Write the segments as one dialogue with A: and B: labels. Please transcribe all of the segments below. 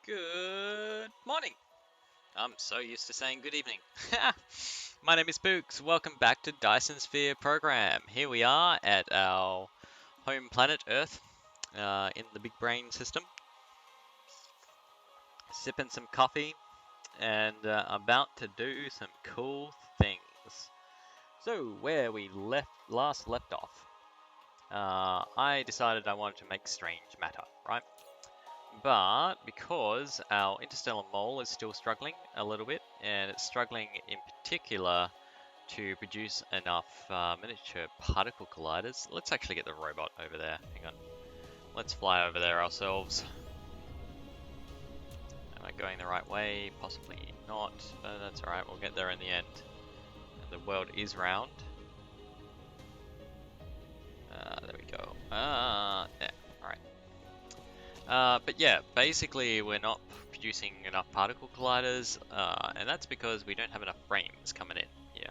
A: Good morning. I'm so used to saying good evening. My name is Books. Welcome back to Dyson Sphere Program. Here we are at our home planet Earth in the big brain system. Sipping some coffee and about to do some cool things. So, where we last left off, I decided I wanted to make strange matter, right? But because our interstellar mole is still struggling a little bit, and it's struggling in particular to produce enough miniature particle colliders, let's actually get the robot over there. Hang on. Let's fly over there ourselves. Am I going the right way? Possibly not, but that's alright, we'll get there in the end. And the world is round. There we go. There. Alright. But yeah, basically we're not producing enough particle colliders, and that's because we don't have enough frames coming in here.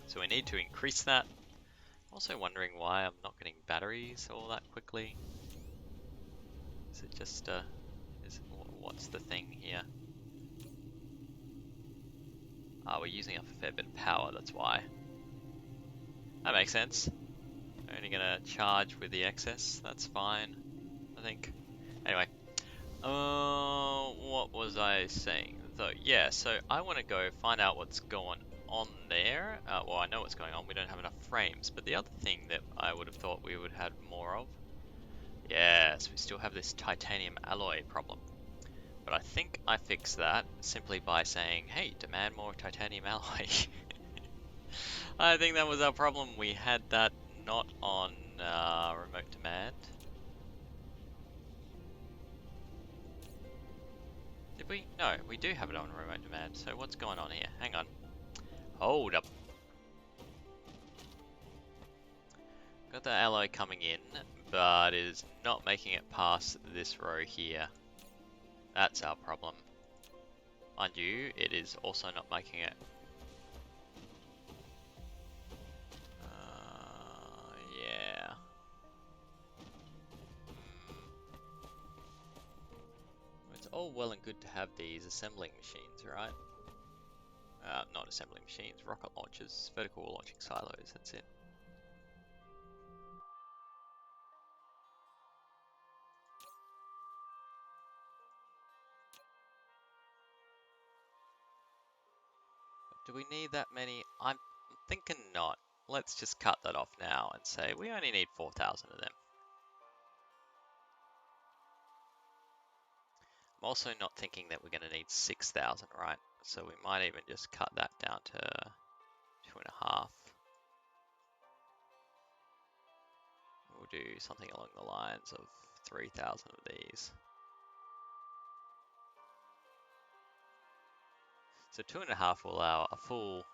A: So we need to increase that. Also wondering why I'm not getting batteries all that quickly. Is it just, what's the thing here? We're using up a fair bit of power, that's why. That makes sense. Only gonna charge with the excess, that's fine, I think. Anyway, what was I saying? Yeah, so I want to go find out what's going on there. Well, I know what's going on, we don't have enough frames, but the other thing that I would have thought we would have more of, yes, we still have this titanium alloy problem. But I think I fixed that simply by saying, hey, demand more titanium alloy. I think that was our problem. We had that not on remote demand. Did we? No, we do have it on remote demand. So what's going on here? Hang on. Hold up. Got the alloy coming in, but it is not making it past this row here. That's our problem. Mind you, it is also not making it. Yeah. It's all well and good to have these assembling machines, right? Not assembling machines, rocket launchers, vertical launching silos, that's it. Do we need that many? I'm thinking not. Let's just cut that off now and say we only need 4,000 of them. I'm also not thinking that we're going to need 6,000, right? So we might even just cut that down to 2.5. We'll do something along the lines of 3,000 of these. So 2.5 will allow a full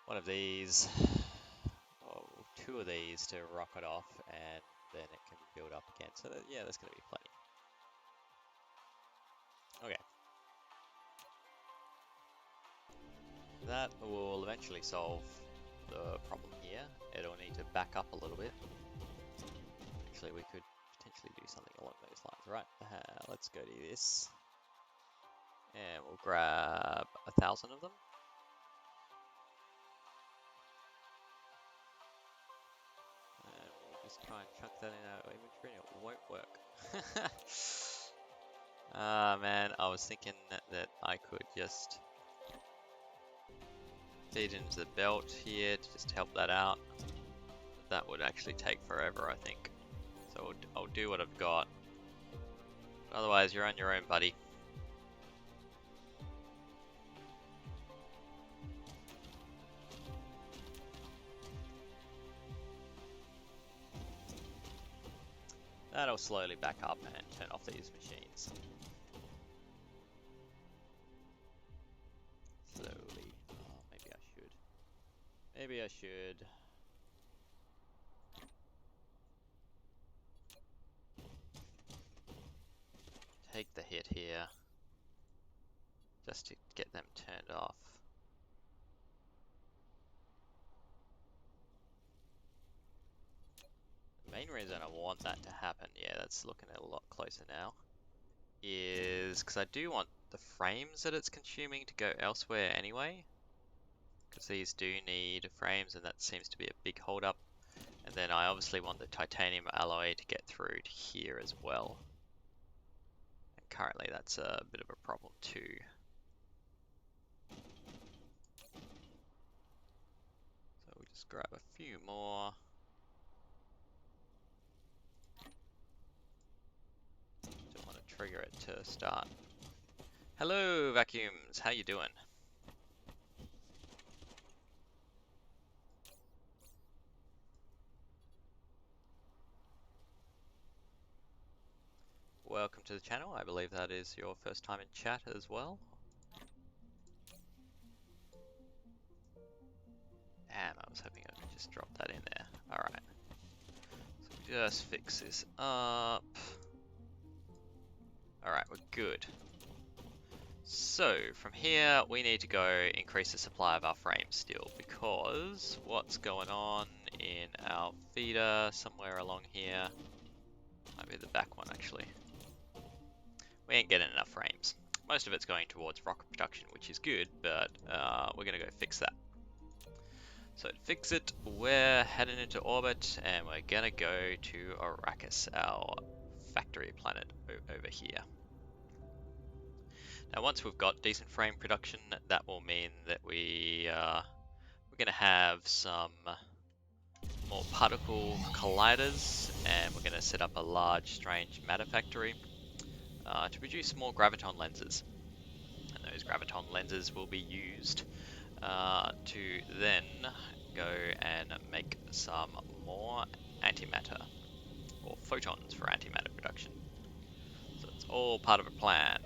A: one of these, oh, 2 of these to rocket off, and then it can build up again. So that, yeah, there's going to be plenty. Okay. That will eventually solve the problem here. It'll need to back up a little bit. Actually, we could potentially do something along those lines. Right, let's go to this. And we'll grab 1,000 of them. And we'll just try and chuck that in our inventory and it won't work. Man, I was thinking that I could just feed into the belt here to just help that out. That would actually take forever, I think. So I'll do what I've got. Otherwise, you're on your own, buddy. That'll slowly back up and turn off these machines. Slowly. Oh, maybe I should. Maybe I should. Take the hit here. Just to get them turned off. The main reason I want that to happen, yeah, that's looking a lot closer now, is because I do want the frames that it's consuming to go elsewhere anyway, because these do need frames and that seems to be a big hold up. And then I obviously want the titanium alloy to get through to here as well. And currently that's a bit of a problem too. So we'll just grab a few more. Don't want to trigger it to start. Hello vacuums, how you doing? Welcome to the channel. I believe that is your first time in chat as well. Damn, I was hoping I could just drop that in there. Alright. So we just fix this up. Alright, we're good. So, from here, we need to go increase the supply of our frames still, because what's going on in our feeder somewhere along here, might be the back one actually, we ain't getting enough frames. Most of it's going towards rocket production, which is good, but we're going to go fix that. So to fix it, we're heading into orbit, and we're going to go to Arrakis, our factory planet over here. Now once we've got decent frame production, that will mean that we're going to have some more particle colliders, and we're going to set up a large strange matter factory to produce more graviton lenses. And those graviton lenses will be used to then go and make some more antimatter, or photons for antimatter production. So it's all part of a plan.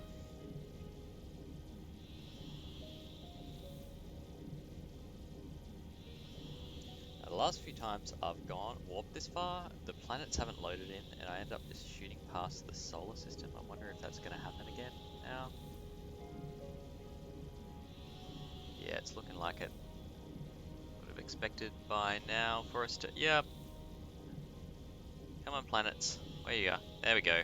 A: The last few times I've gone warped this far, the planets haven't loaded in, and I end up just shooting past the solar system. I wonder if that's going to happen again now. Yeah, it's looking like it. Would have expected by now for us to... Yep. Come on, planets. Where you go? There we go.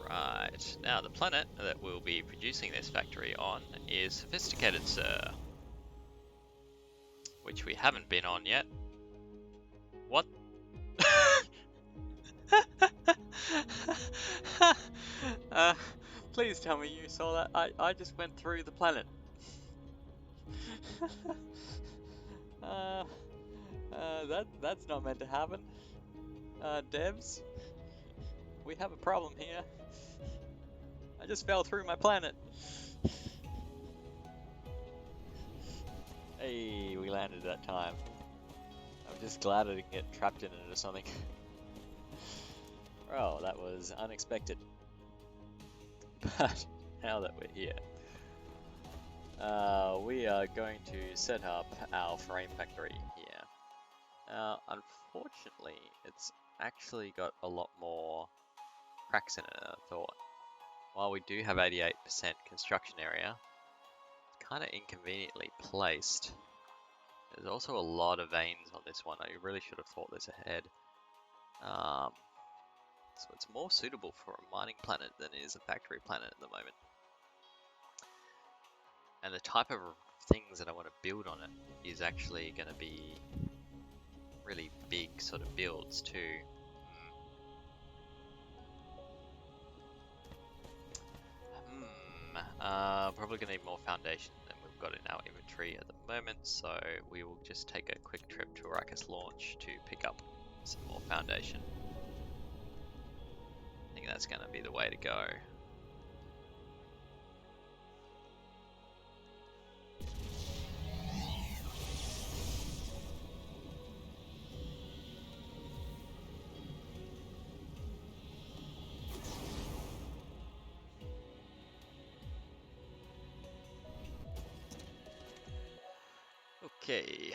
A: Right. Now, the planet that we'll be producing this factory on is Sophisticated, sir. Which we haven't been on yet. What? Please tell me you saw that. I just went through the planet. That's not meant to happen. Devs, we have a problem here. I just fell through my planet. Hey, we landed that time. I'm just glad I didn't get trapped in it or something. Well, that was unexpected. But now that we're here, we are going to set up our frame factory here. Unfortunately, it's actually got a lot more cracks in it than I thought. While we do have 88% construction area, it's kind of inconveniently placed. There's also a lot of veins on this one. I really should have thought this ahead. So it's more suitable for a mining planet than it is a factory planet at the moment. And the type of things that I want to build on it is actually going to be really big sort of builds too. Probably going to need more foundation than we've got in our inventory at the moment, so we will just take a quick trip to Arrakis launch to pick up some more foundation. I think that's going to be the way to go. Okay,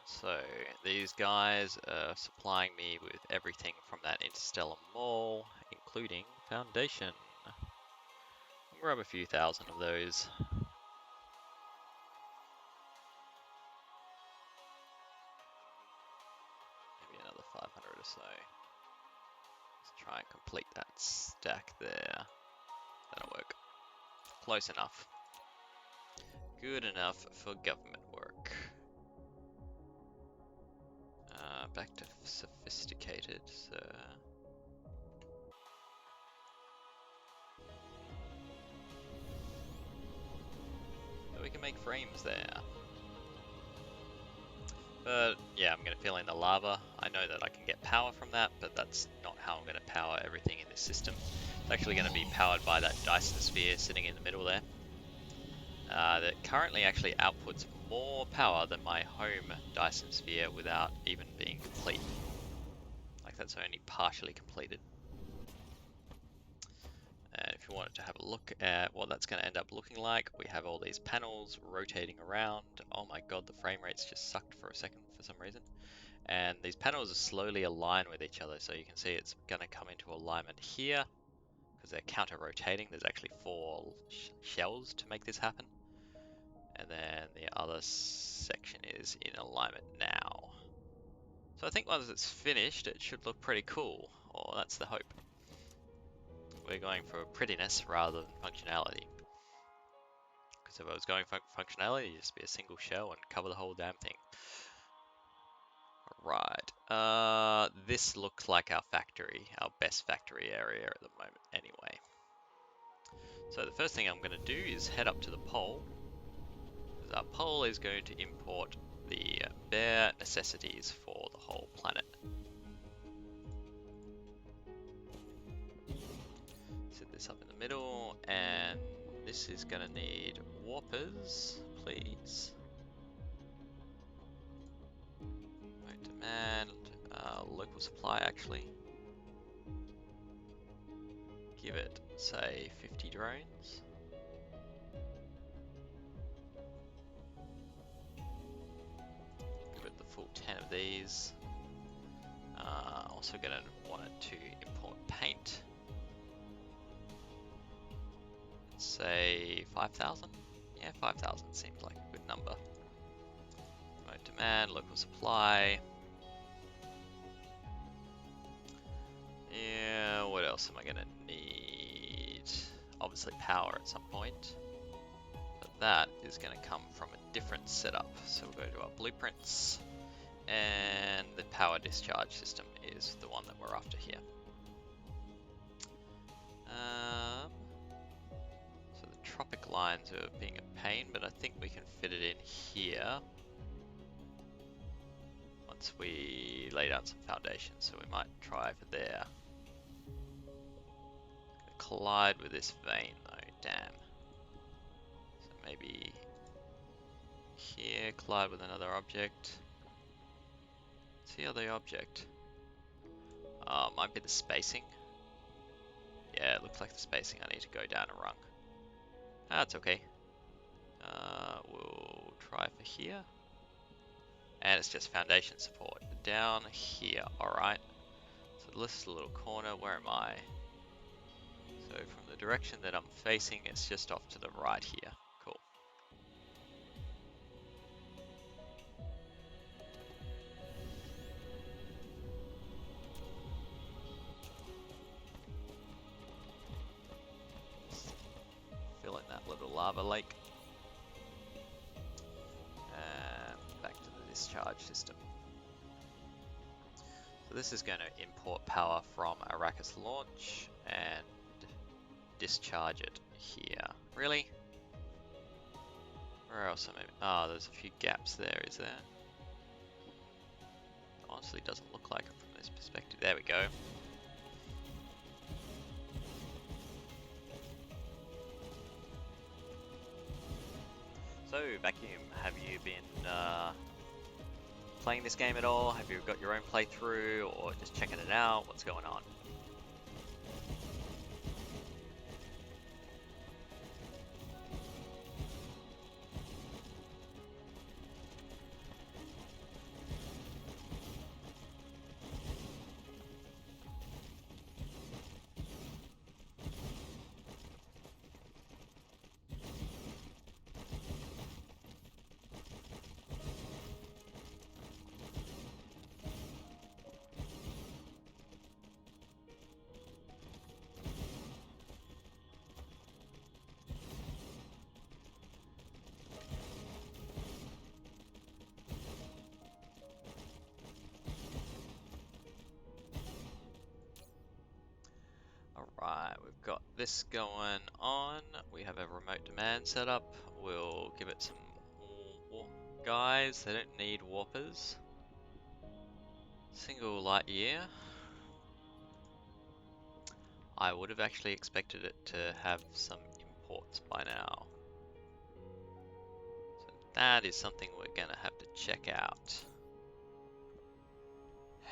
A: so these guys are supplying me with everything from that interstellar mall, including foundation. I'll grab a few thousand of those. Maybe another 500 or so. Let's try and complete that stack there. That'll work. Close enough. Good enough for government work. Back to sophisticated, so... So we can make frames there. But yeah, I'm going to fill in the lava. I know that I can get power from that, but that's not how I'm going to power everything in this system. It's actually going to be powered by that Dyson sphere sitting in the middle there. That currently actually outputs more power than my home Dyson sphere without even being complete. Like, that's only partially completed. And if you wanted to have a look at what that's going to end up looking like, we have all these panels rotating around. Oh my god, the frame rate's just sucked for a second for some reason. And these panels are slowly aligned with each other, so you can see it's going to come into alignment here because they're counter-rotating. There's actually 4 shells to make this happen. And then the other section is in alignment now. So I think once it's finished, it should look pretty cool, or that's the hope. We're going for prettiness rather than functionality. Because if I was going for functionality, it'd just be a single shell and cover the whole damn thing. Right, this looks like our factory, our best factory area at the moment anyway. So the first thing I'm going to do is head up to the pole. Our pole is going to import the bare necessities for the whole planet. Set this up in the middle, and this is going to need warpers, please. Remote demand, local supply actually. Give it, say, 50 drones. Give it the full 10 of these. Also going to want it to import paint. Let's say 5,000. Yeah, 5,000 seems like a good number. Remote demand, local supply. Yeah, what else am I going to need? Obviously power at some point. But that is going to come from a different setup. So we'll go to our blueprints. And the power discharge system is the one that we're after here. So the tropic lines are being a pain, but I think we can fit it in here once we lay down some foundations. So we might try for there. Collide with this vein though, damn. So maybe here, collide with another object. See other object. Might be the spacing. Yeah, it looks like the spacing. I need to go down a rung. That's okay. We'll try for here. And it's just foundation support. Down here, alright. So this little corner, where am I? So from the direction that I'm facing, it's just off to the right here. Cool. Fill in that little lava lake. And back to the discharge system. So this is going to import power from Arrakis launch and discharge it here. Really? Where else am I? Oh, there's a few gaps there, is there? Honestly, doesn't look like it from this perspective. There we go. So, Vacuum, have you been playing this game at all? Have you got your own playthrough, or just checking it out? What's going on? this going on. We have a remote demand set up. We'll give it some guys. They don't need warpers. Single light year. I would have actually expected it to have some imports by now. So that is something we're gonna have to check out.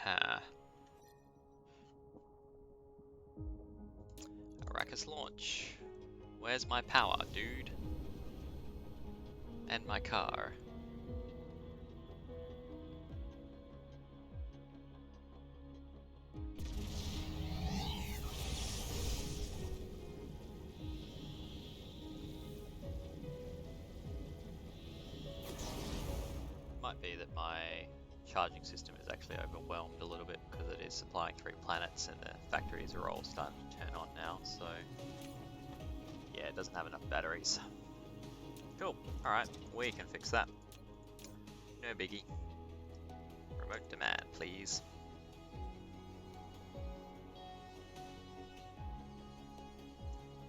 A: Huh. Arrakis launch. Where's my power, dude? And my car. Might be that my charging system is actually overwhelmed a little bit because it is supplying 3 planets and the factories are all starting to turn on now, so yeah, it doesn't have enough batteries. Cool, alright, we can fix that. No biggie. Remote demand, please.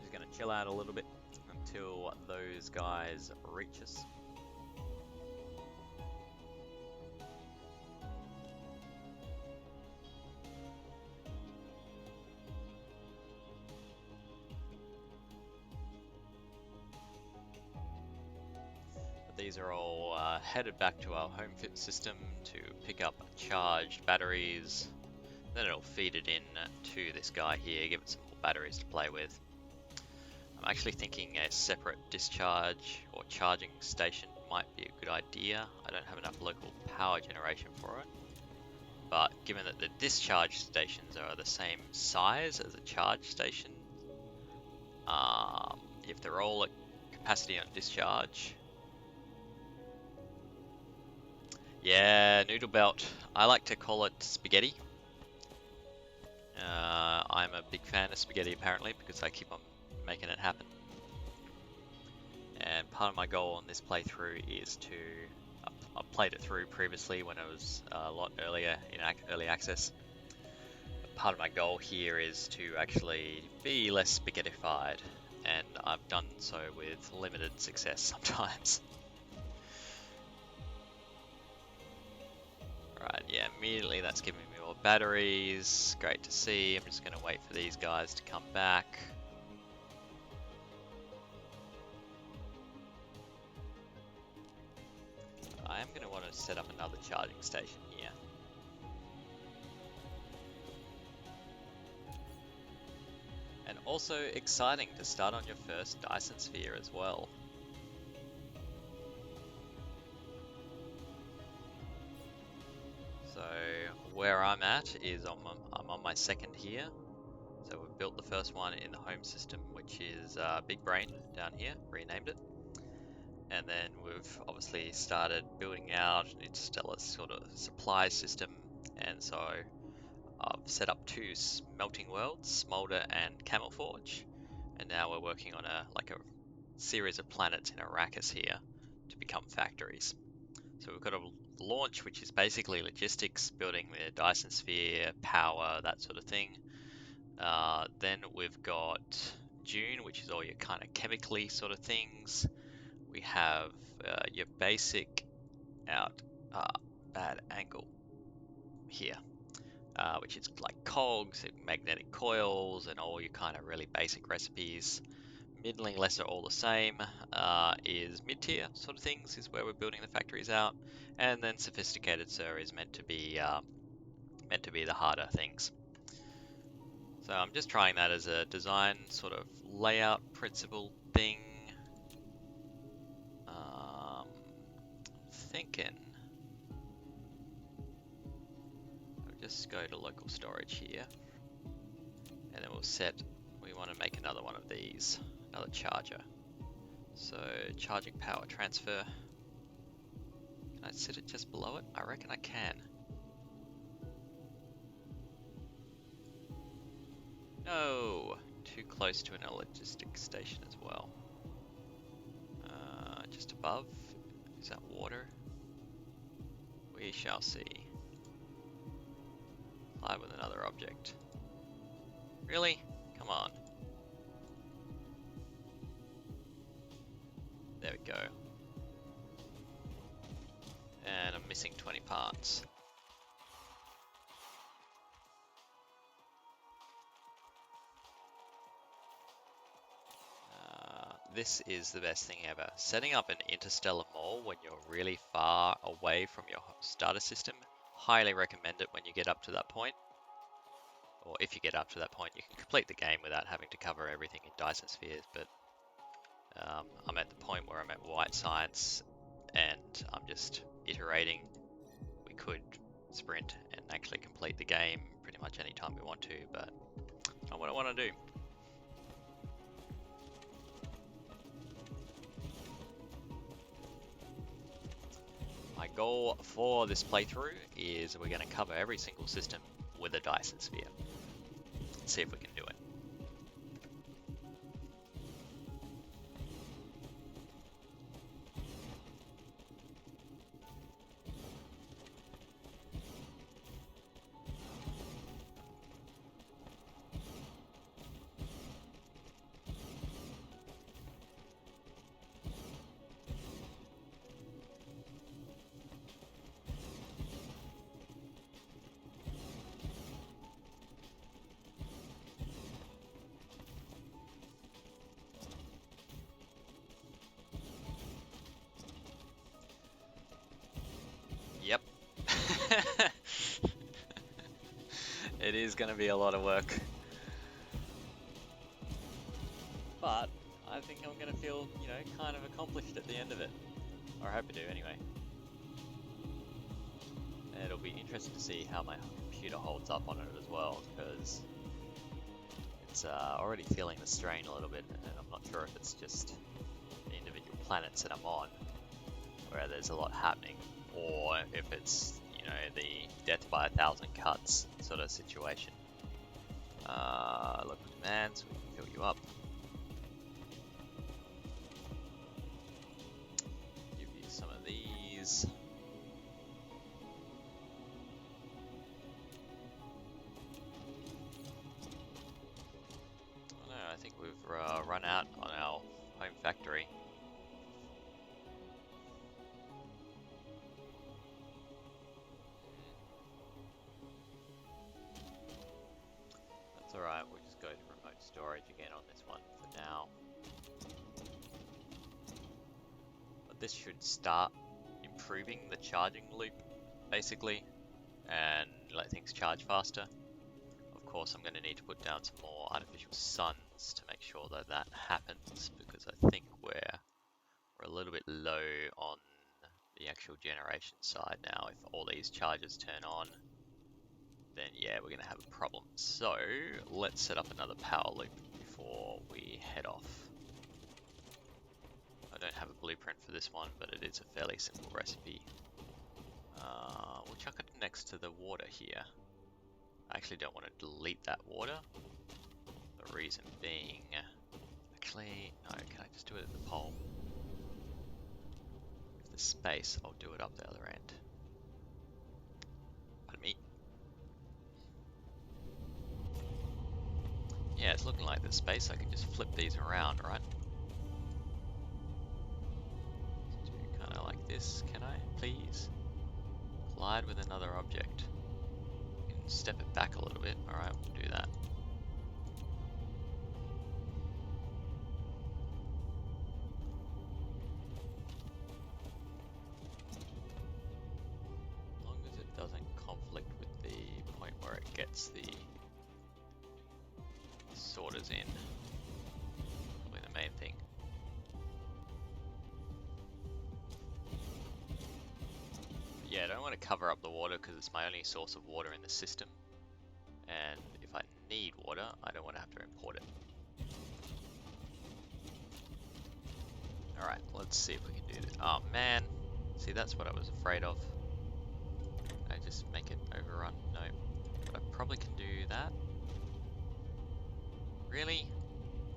A: Just gonna chill out a little bit until those guys reach us. These are all headed back to our home fit system to pick up charged batteries. Then it'll feed it in to this guy here, give it some more batteries to play with. I'm actually thinking a separate discharge or charging station might be a good idea. I don't have enough local power generation for it. But given that the discharge stations are the same size as a charge station, if they're all at capacity on discharge, yeah, noodle belt. I like to call it spaghetti. I'm a big fan of spaghetti apparently because I keep on making it happen. And part of my goal on this playthrough is to... I've played it through previously when it was a lot earlier in early access. But part of my goal here is to actually be less spaghettified, and I've done so with limited success sometimes. Right, yeah, immediately that's giving me more batteries. Great to see. I'm just going to wait for these guys to come back. I am going to want to set up another charging station here. And also exciting to start on your first Dyson Sphere as well. So where I'm at is I'm on my second here. So we've built the first one in the home system, which is Big Brain down here, renamed it. And then we've obviously started building out Interstellar's sort of supply system. And so I've set up 2 smelting worlds, Smolder and Camelforge. And now we're working on a series of planets in Arrakis here to become factories. So we've got a launch, which is basically logistics, building the Dyson Sphere, power, that sort of thing. Then we've got Dune, which is all your kind of chemically sort of things. We have your basic bad angle here, which is like cogs, magnetic coils, and all your kind of really basic recipes. Middling, lesser, all the same is mid-tier sort of things is where we're building the factories out, and then sophisticated, sir, is meant to be the harder things. So I'm just trying that as a design sort of layout principle thing. Thinking I'll just go to local storage here, and then we want to make another one of these, another charger. So charging power transfer. Can I set it just below it? I reckon I can. No, too close to an logistics station as well. Just above, is that water? We shall see. Fly with another object. Really? Come on. There we go. And I'm missing 20 parts. This is the best thing ever. Setting up an interstellar mall when you're really far away from your starter system. Highly recommend it when you get up to that point. Or if you get up to that point, you can complete the game without having to cover everything in Dyson spheres, but I'm at the point where I'm at white science and I'm just iterating. We could sprint and actually complete the game pretty much any time we want to, but not what I want to do. My goal for this playthrough is we're going to cover every single system with a Dyson sphere. Let's see if we can do it. Yep. It is going to be a lot of work. But I think I'm going to feel, you know, kind of accomplished at the end of it. Or I hope I do anyway. And it'll be interesting to see how my computer holds up on it as well, because it's already feeling the strain a little bit, and I'm not sure if it's just the individual planets that I'm on, where there's a lot happening, or if it's, you know, the death by 1,000 cuts sort of situation. Local demands, we can fill you up. Give you some of these. Oh no, I think we've run out on our home factory. Alright, we'll just go to remote storage again on this one for now. But this should start improving the charging loop, basically, and let things charge faster. Of course, I'm going to need to put down some more artificial suns to make sure that that happens, because I think we're a little bit low on the actual generation side now. If all these chargers turn on, then yeah, we're going to have a problem. So let's set up another power loop before we head off. I don't have a blueprint for this one, but it is a fairly simple recipe. We'll chuck it next to the water here. I actually don't want to delete that water. The reason being, actually, no, can I just do it at the pole? If there's space, I'll do it up the other end. Pardon me. Yeah, it's looking like there's space. I can just flip these around, right? Do kind of like this, can I, please? Collide with another object. You can step it back a little bit. Alright, we'll do that. As long as it doesn't conflict with the point where it gets the sorters in. Probably the main thing. But yeah, I don't want to cover up the water because it's my only source of water in the system. And if I need water, I don't want to have to import it. Alright, let's see if we can do this. Oh man, see that's what I was afraid of. Can I just make it overrun? No. But I probably can do that. Really?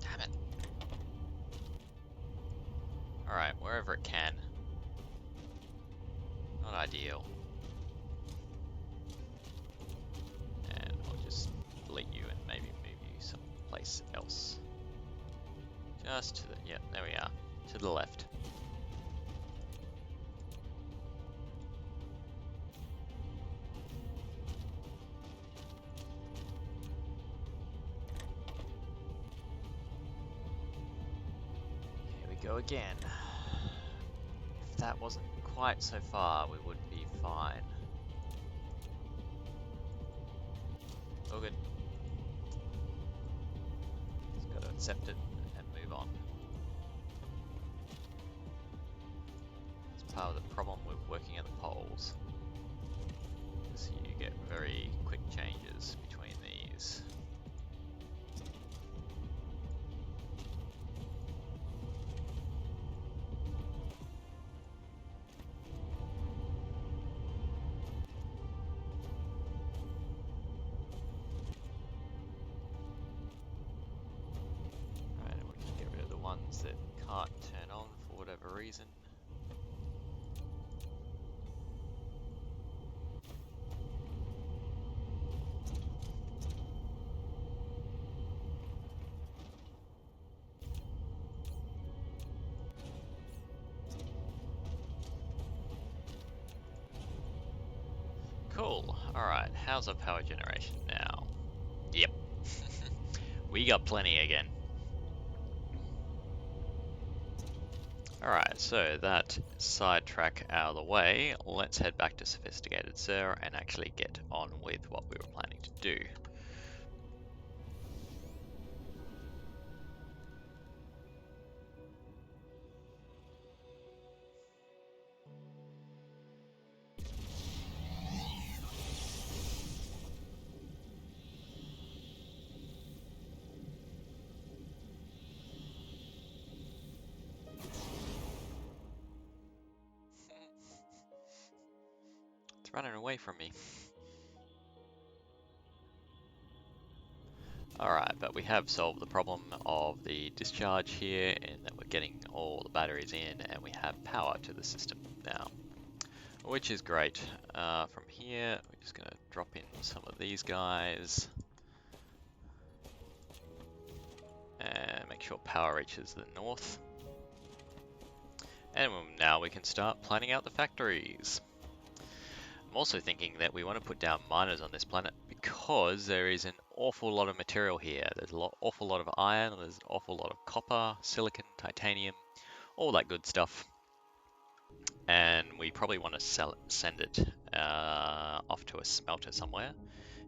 A: Damn it. Alright, wherever it can. Not ideal. And I'll just delete you and maybe move you someplace else. Just to the, yeah, there we are. to the left. Here we go again. If that wasn't quite so far, we would be fine. All good. Just got to accept it and move on. It's part of the problem with working at the poles. Is you get very quick changes between these. Ones that can't turn on for whatever reason. Cool. Alright, how's our power generation now? Yep. We got plenty again. Alright, so that sidetrack out of the way, let's head back to Sophisticated Sir and actually get on with what we were planning to do. It's running away from me. Alright, but we have solved the problem of the discharge here in that we're getting all the batteries in and we have power to the system now, which is great. From here, we're just going to drop in some of these guys and make sure power reaches the north. And now we can start planning out the factories. I'm also thinking that we want to put down miners on this planet because there is an awful lot of material here. There's an awful lot of iron, there's an awful lot of copper, silicon, titanium, all that good stuff. And we probably want to send it off to a smelter somewhere.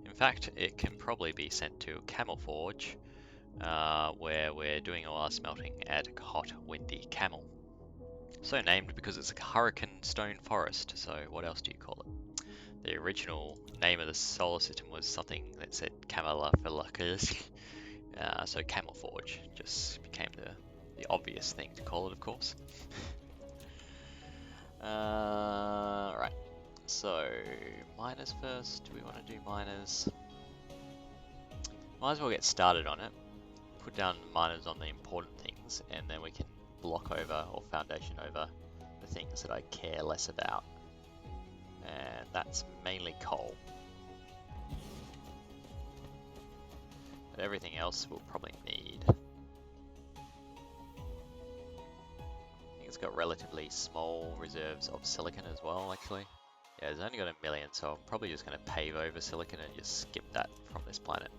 A: In fact, it can probably be sent to Camel Forge, where we're doing all our smelting at Hot Windy Camel. So named because it's a hurricane stone forest, so what else do you call it? The original name of the solar system was something that said Camelophyllus, so Camel Forge just became the obvious thing to call it, of course. Right, so miners first. Do we want to do miners? Might as well get started on it. Put down miners on the important things, and then we can block over or foundation over the things that I care less about. And that's mainly coal. But everything else we'll probably need. I think it's got relatively small reserves of silicon as well, actually. Yeah, it's only got 1 million, so I'm probably just going to pave over silicon and just skip that from this planet.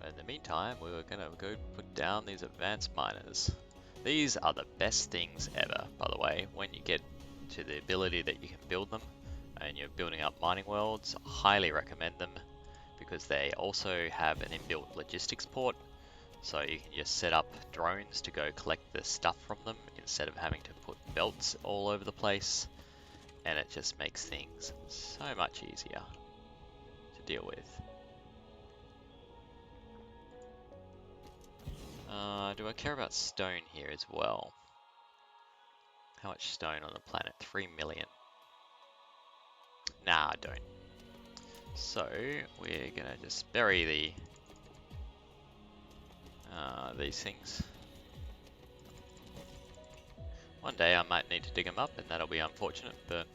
A: But in the meantime, we were going to go put down these advanced miners. These are the best things ever, by the way, when you get to the ability that you can build them and you're building up mining worlds. I highly recommend them because they also have an inbuilt logistics port, so you can just set up drones to go collect the stuff from them instead of having to put belts all over the place, and it just makes things so much easier to deal with. Do I care about stone here as well? How much stone on the planet? 3 million. Nah, I don't. So we're gonna just bury these things. One day I might need to dig them up, and that'll be unfortunate, but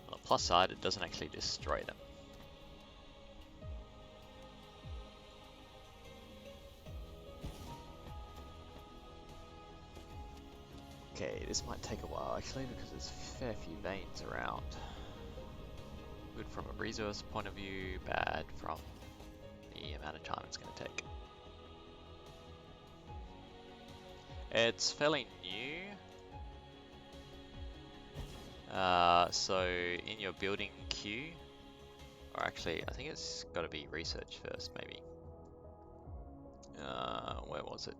A: on the plus side, it doesn't actually destroy them. Okay, this might take a while actually because there's a fair few veins around. Good from a resource point of view, bad from the amount of time it's going to take. It's fairly new. So in your building queue, or actually I think it's got to be research first maybe. Where was it?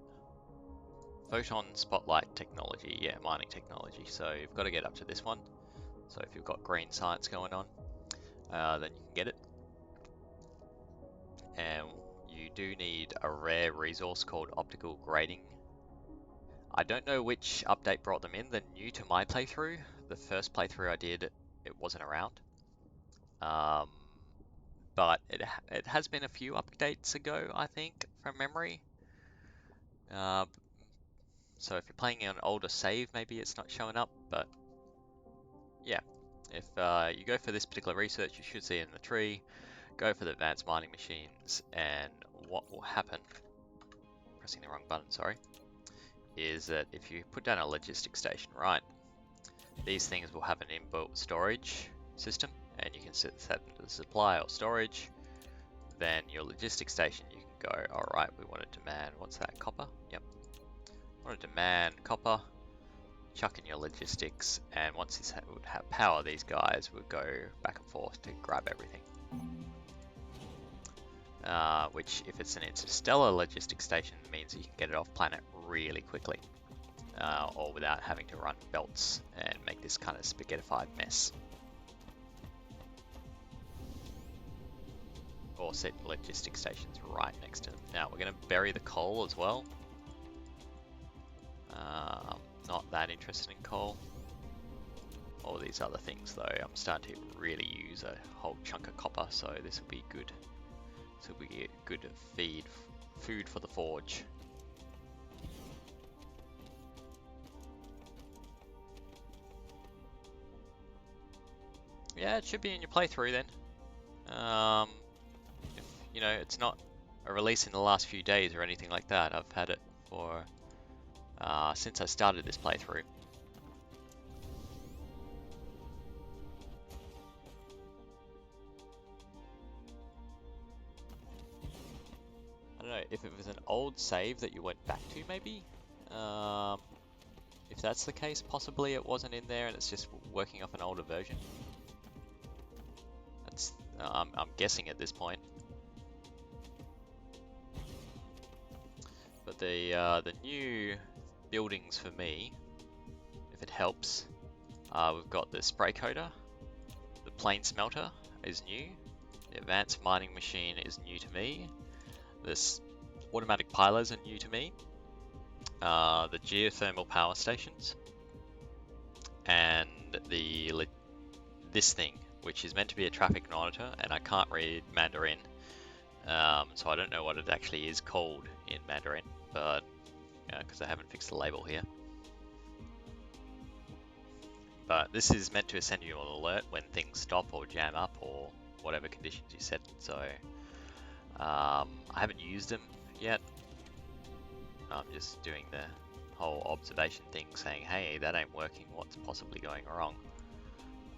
A: Photon Spotlight Technology, yeah, mining technology. So you've got to get up to this one. So if you've got green science going on, then you can get it. And you do need a rare resource called optical grating. I don't know which update brought them in. They're new to my playthrough. The first playthrough I did, it wasn't around. But it has been a few updates ago, I think, from memory. So if you're playing an older save, maybe it's not showing up, but yeah. If you go for this particular research, you should see it in the tree. Go for the advanced mining machines, and what will happen, pressing the wrong button, sorry, is that if you put down a logistics station, right, these things will have an inbuilt storage system, and you can set them to supply or storage. Then your logistics station, you can go, all right, we want to demand, what's that, copper? Yep. Want to demand copper, chuck in your logistics, and once this would have power, these guys would go back and forth to grab everything. Which, if it's an interstellar logistics station, means you can get it off planet really quickly, or without having to run belts and make this kind of spaghettified mess. Or set logistics stations right next to them. Now we're going to bury the coal as well. Not that interested in coal. All these other things though, I'm starting to really use a whole chunk of copper, so this will be good. This will be a good food for the forge. Yeah, it should be in your playthrough then. If, you know, it's not a release in the last few days or anything like that. I've had it for since I started this playthrough. I don't know if it was an old save that you went back to, maybe. If that's the case, possibly it wasn't in there and it's just working off an older version. That's I'm guessing at this point. But the new buildings for me, if it helps, we've got the spray coater, the plane smelter is new, the advanced mining machine is new to me, this automatic pilers are new to me, the geothermal power stations, and this thing, which is meant to be a traffic monitor, and I can't read Mandarin, so I don't know what it actually is called in Mandarin, but because I haven't fixed the label here. But this is meant to send you an alert when things stop or jam up or whatever conditions you set. So I haven't used them yet. I'm just doing the whole observation thing, saying, hey, that ain't working, what's possibly going wrong?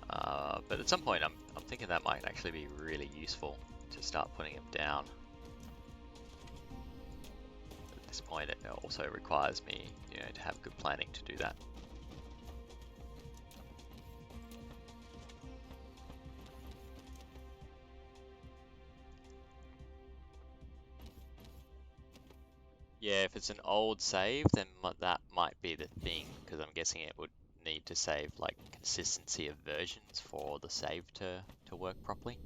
A: But at some point I'm thinking that might actually be really useful to start putting them down. At this point it also requires me, to have good planning to do that. Yeah, if it's an old save, then that might be the thing, because I'm guessing it would need to save like consistency of versions for the save to work properly.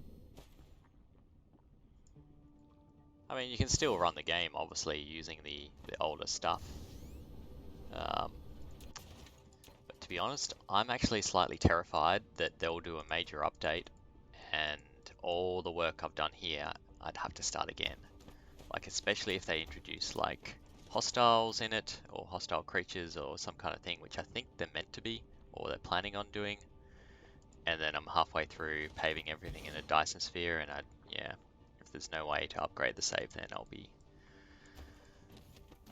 A: I mean, you can still run the game, obviously, using the older stuff. But to be honest, I'm actually slightly terrified that they'll do a major update and all the work I've done here, I'd have to start again. Like, especially if they introduce like hostiles in it, or hostile creatures, or some kind of thing, which I think they're meant to be, or they're planning on doing. And then I'm halfway through paving everything in a Dyson sphere, and if there's no way to upgrade the save, then I'll be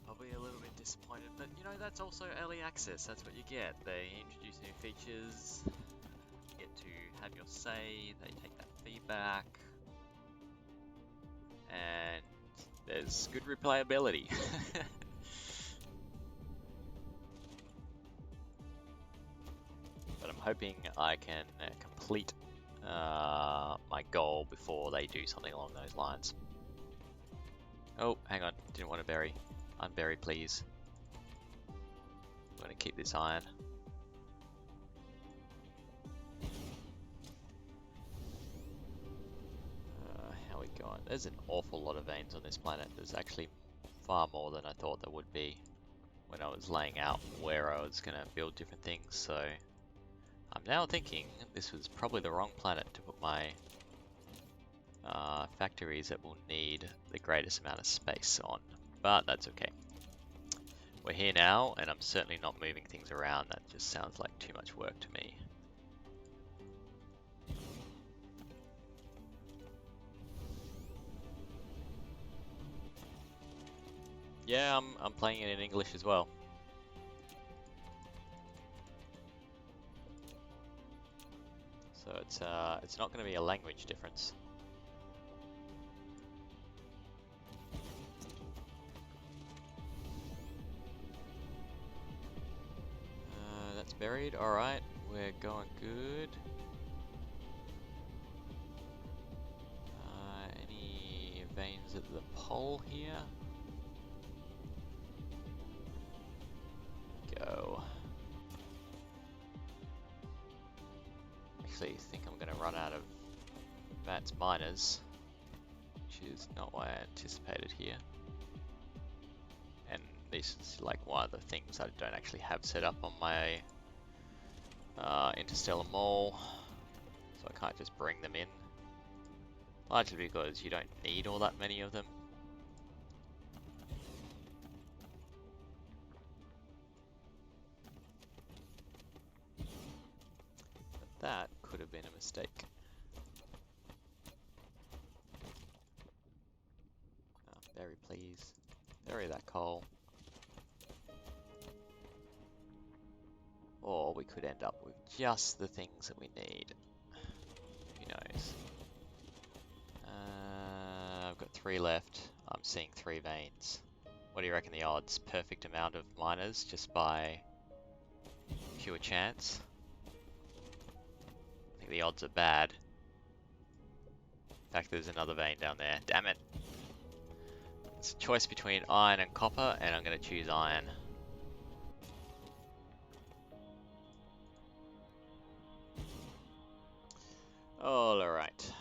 A: a little bit disappointed, but you know, that's also early access. That's what you get. They introduce new features, you get to have your say, they take that feedback, and there's good replayability. But I'm hoping I can complete my goal before they do something along those lines. Oh, hang on, didn't want to bury. Unbury, please. I'm going to keep this iron. How are we going? There's an awful lot of veins on this planet. There's actually far more than I thought there would be when I was laying out where I was going to build different things, so I'm now thinking this was probably the wrong planet to put my factories that will need the greatest amount of space on, but that's okay. We're here now, and I'm certainly not moving things around. That just sounds like too much work to me. Yeah, I'm playing it in English as well. So it's not going to be a language difference. That's buried. All right, we're going good. Any veins at the pole here? Go. Actually, think I'm going to run out of advanced miners, which is not what I anticipated here. And this is like one of the things I don't actually have set up on my interstellar mall, so I can't just bring them in. Largely because you don't need all that many of them. But that could have been a mistake. Bury, please. Bury that coal. Or we could end up with just the things that we need. Who knows? I've got 3 left. I'm seeing 3 veins. What do you reckon the odds? Perfect amount of miners just by pure chance? I think the odds are bad. In fact, there's another vein down there. Damn it. It's a choice between iron and copper, and I'm going to choose iron. Alright.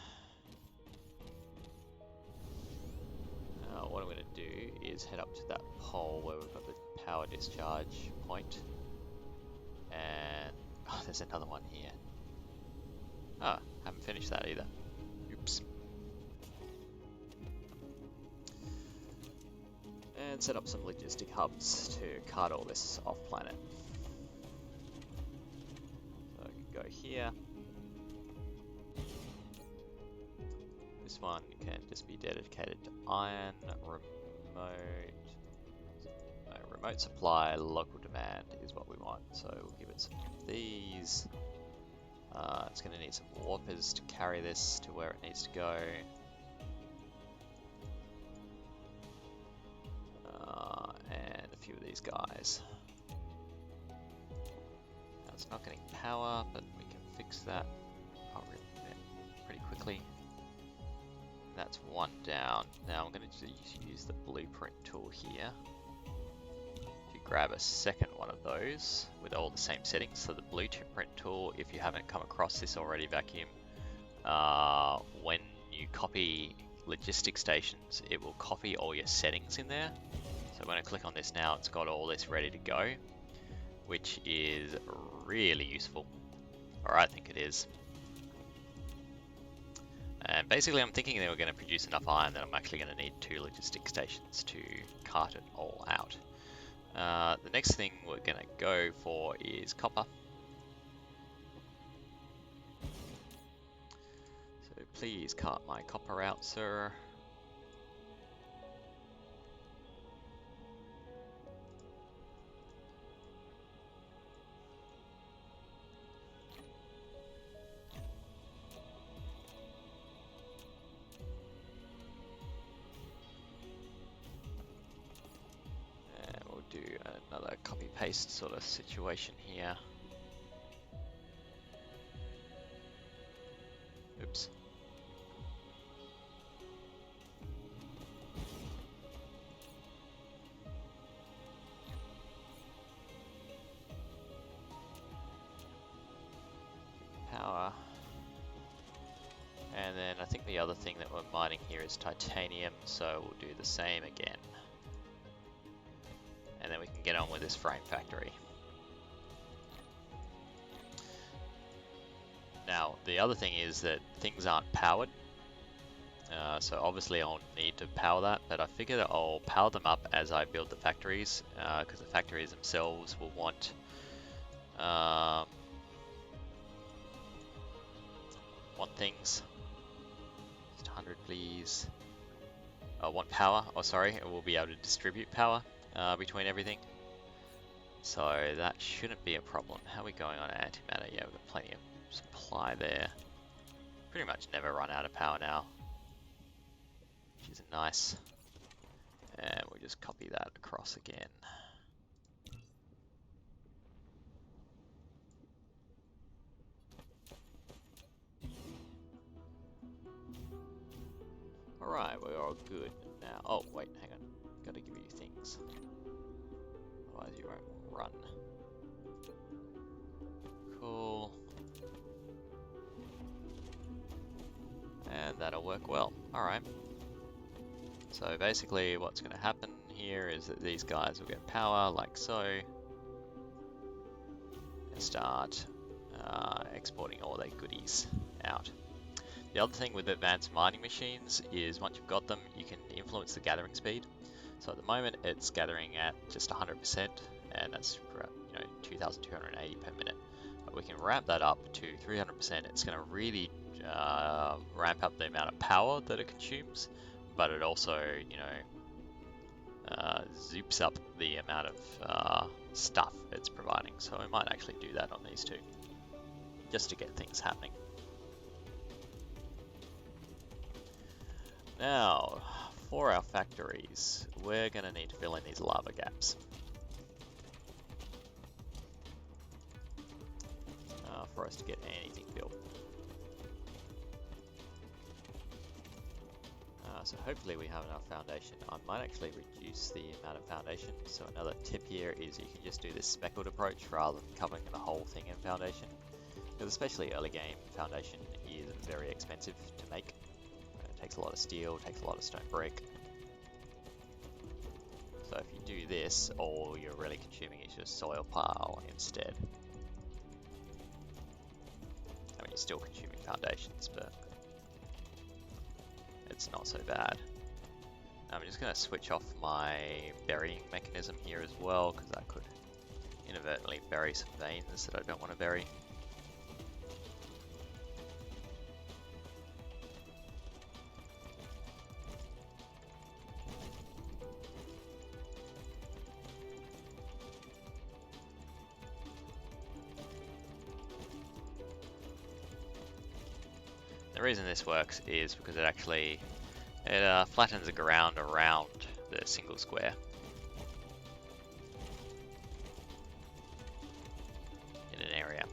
A: What I'm going to do is head up to that pole where we've got the power discharge point. And oh, there's another one here. Ah, haven't finished that either. Oops. And set up some logistic hubs to cart all this off planet. So I can go here. This one can just be dedicated to iron, remote supply, local demand is what we want. So we'll give it some of these. It's going to need some warpers to carry this to where it needs to go. And a few of these guys. Now it's not getting power, but we can fix that pretty quickly. That's one down. Now I'm going to use the blueprint tool here to grab a second one of those with all the same settings. So the blueprint tool, if you haven't come across this already, Vacuum, when you copy logistic stations, it will copy all your settings in there. So when I click on this now, it's got all this ready to go, which is really useful, or I think it is. And basically I'm thinking they were going to produce enough iron that I'm actually going to need 2 logistic stations to cart it all out. The next thing we're going to go for is copper. So please cart my copper out, sir. copy-paste sort of situation here. Oops. Power. And then I think the other thing that we're mining here is titanium, so we'll do the same again. And then we can get on with this frame factory. Now, the other thing is that things aren't powered. So obviously I'll need to power that, but I figure that I'll power them up as I build the factories, because the factories themselves will want things. Just 100 please. Want power, oh sorry, it will be able to distribute power between everything. So that shouldn't be a problem. How are we going on antimatter? Yeah, we've got plenty of supply there. Pretty much never run out of power now, which is nice. And we'll just copy that across again. Alright, we're all good now. Oh, wait, hang on. Gotta give you things. Otherwise you won't run. Cool. And that'll work well. Alright. So basically what's going to happen here is that these guys will get power like so. And start exporting all their goodies out. The other thing with advanced mining machines is once you've got them, you can influence the gathering speed. So at the moment it's gathering at just 100%, and that's 2,280 per minute. But we can ramp that up to 300%. It's going to really ramp up the amount of power that it consumes, but it also, zoops up the amount of stuff it's providing. So we might actually do that on these two, just to get things happening. Now, for our factories, we're going to need to fill in these lava gaps. For us to get anything built. So hopefully we have enough foundation. I might actually reduce the amount of foundation. So another tip here is you can just do this speckled approach rather than covering the whole thing in foundation. Because especially early game, foundation is very expensive to make. It takes a lot of steel, takes a lot of stone brick. So if you do this, all you're really consuming is your soil pile instead. I mean, you're still consuming foundations, but it's not so bad. I'm just going to switch off my burying mechanism here as well, because that could inadvertently bury some veins that I don't want to bury. The reason this works is because it actually flattens the ground around the single square. In an area.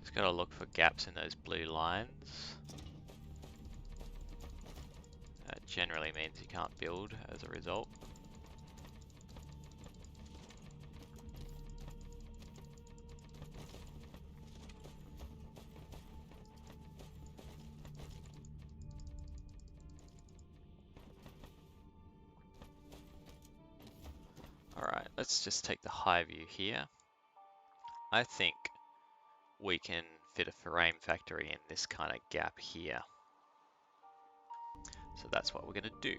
A: Just gotta look for gaps in those blue lines. That generally means you can't build as a result. let's just take the high view here. I think we can fit a frame factory in this kind of gap here. So that's what we're going to do.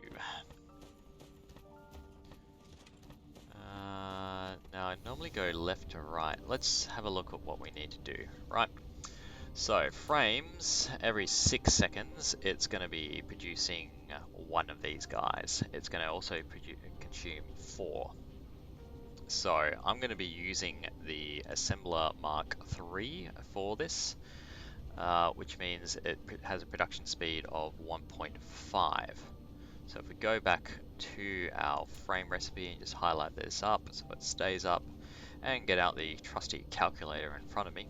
A: Now I normally go left to right. Let's have a look at what we need to do. Right. So frames, every 6 seconds, it's going to be producing one of these guys. It's going to also consume 4. So I'm going to be using the Assembler Mark III for this, which means it has a production speed of 1.5. So if we go back to our frame recipe and just highlight this up so it stays up, and get out the trusty calculator in front of me,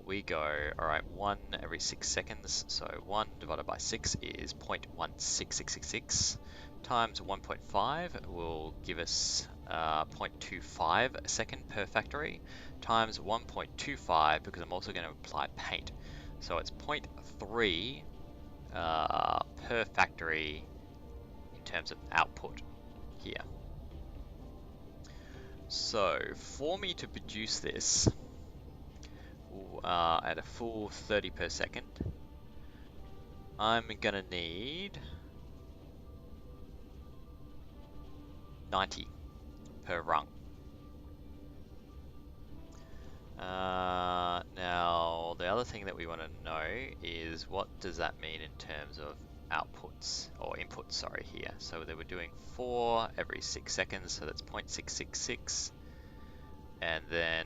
A: we go, alright, 1 every 6 seconds, so 1 divided by 6 is 0.16666, times 1.5 will give us 0.25 a second per factory, times 1.25, because I'm also going to apply paint. So it's 0.3 per factory in terms of output here. So for me to produce this at a full 30 per second, I'm gonna need 90 per rung. Now the other thing that we want to know is what does that mean in terms of outputs or inputs, sorry, here. So they were doing 4 every 6 seconds, so that's 0.666, and then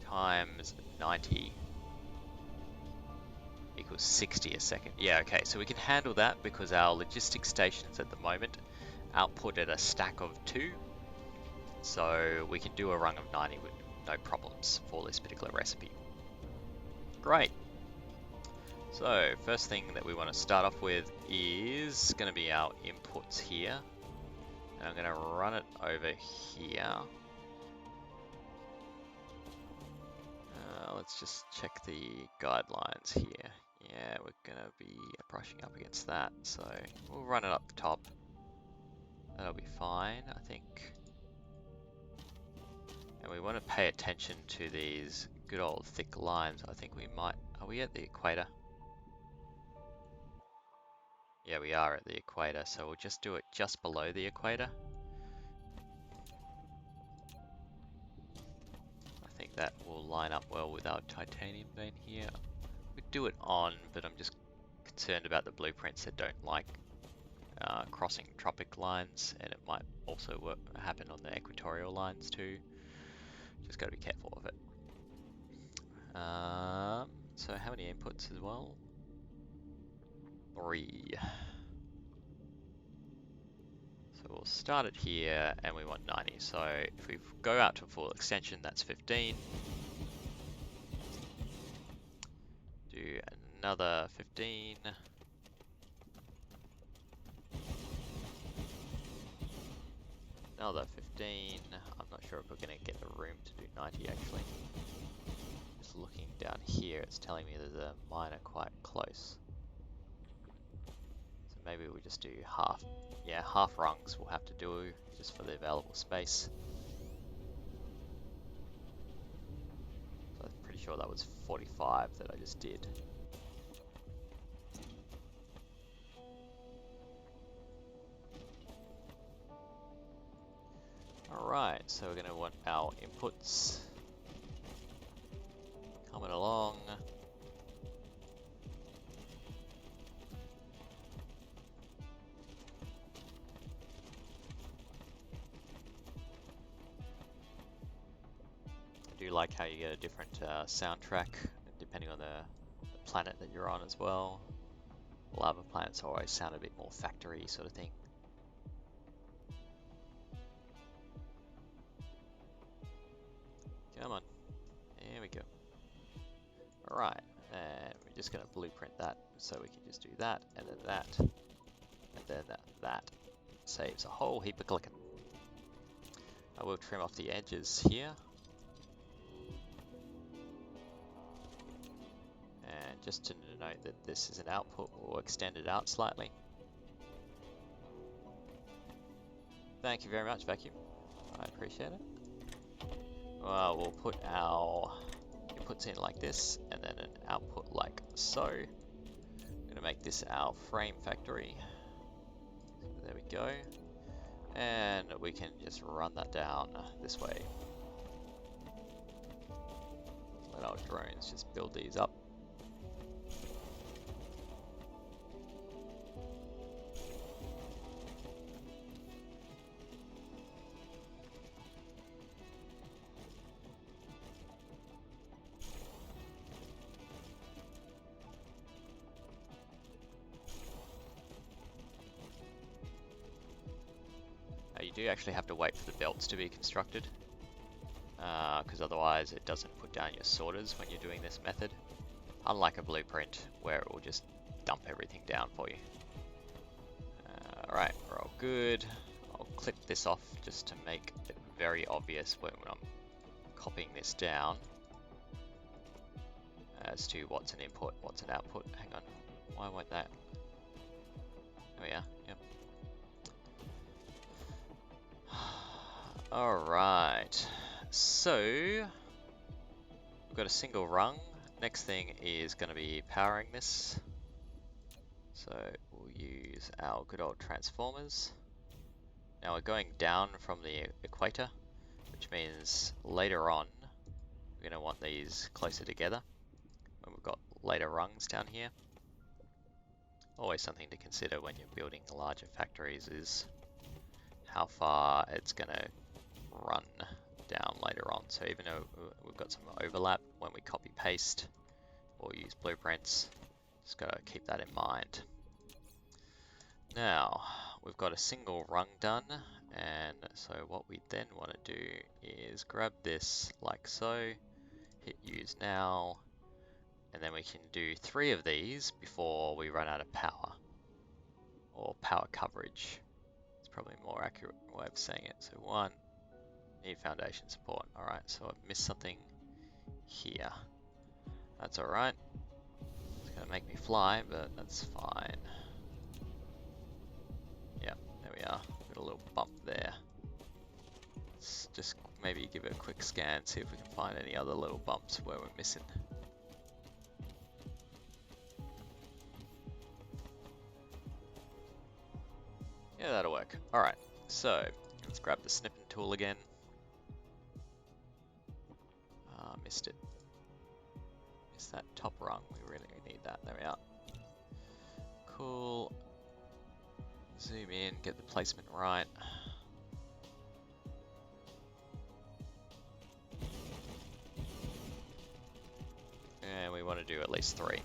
A: times 90 equals 60 a second. Yeah, okay, so we can handle that because our logistics stations at the moment output at a stack of 2, so we can do a rung of 90 with no problems for this particular recipe. Great. So first thing that we want to start off with is going to be our inputs here, and I'm going to run it over here. Let's just check the guidelines here. Yeah, we're going to be brushing up against that, so we'll run it up the top. That'll be fine, I think. And we want to pay attention to these good old thick lines. I think we might... Are we at the equator? Yeah, we are at the equator, so we'll just do it just below the equator. I think that will line up well with our titanium vein here. We do it on, but I'm just concerned about the blueprints that don't like crossing tropic lines, and it might also happen on the equatorial lines too. Just got to be careful of it. So how many inputs as well? 3. So we'll start it here, and we want 90. So if we go out to full extension, that's 15. Do another 15. Another 15. I'm not sure if we're going to get the room to do 90 actually. Just looking down here, it's telling me there's a miner quite close. So maybe we just do half. Yeah, half rungs we'll have to do just for the available space. So I'm pretty sure that was 45 that I just did. Alright, so we're going to want our inputs coming along. I do like how you get a different soundtrack depending on the planet that you're on as well. Lava planets always sound a bit more factory sort of thing. Come on. There we go. Alright, and we're just going to blueprint that, so we can just do that, and then that, and then that. Saves a whole heap of clicking. I will trim off the edges here. And just to note that this is an output, we'll extend it out slightly. Thank you very much, Vacuum. I appreciate it. Well, we'll put our inputs in like this, and then an output like so. I'm gonna make this our frame factory. There we go. And we can just run that down this way. Let our drones just build these up. You do actually have to wait for the belts to be constructed, because otherwise it doesn't put down your sorters when you're doing this method, unlike a blueprint where it will just dump everything down for you. Alright, we're all good. I'll clip this off just to make it very obvious when I'm copying this down as to what's an input, what's an output. Hang on, why won't that? There we are, yep. Alright, so we've got a single rung. Next thing is going to be powering this. So we'll use our good old transformers. Now we're going down from the equator, which means later on we're going to want these closer together when we've got later rungs down here. Always something to consider when you're building larger factories is how far it's going to run down later on. So even though we've got some overlap when we copy paste or use blueprints, just got to keep that in mind. Now we've got a single rung done, and so what we then want to do is grab this like so, hit use now, and then we can do 3 of these before we run out of power or power coverage. It's probably a more accurate way of saying it. So 1, need foundation support. Alright, so I've missed something here. That's alright. It's going to make me fly, but that's fine. Yeah, there we are. Got a little bump there. Let's just maybe give it a quick scan, see if we can find any other little bumps where we're missing. Yeah, that'll work. Alright, so let's grab the snipping tool again. Missed it. Missed that top rung. We really need that. There we are. Cool. Zoom in, get the placement right. And we want to do at least 3.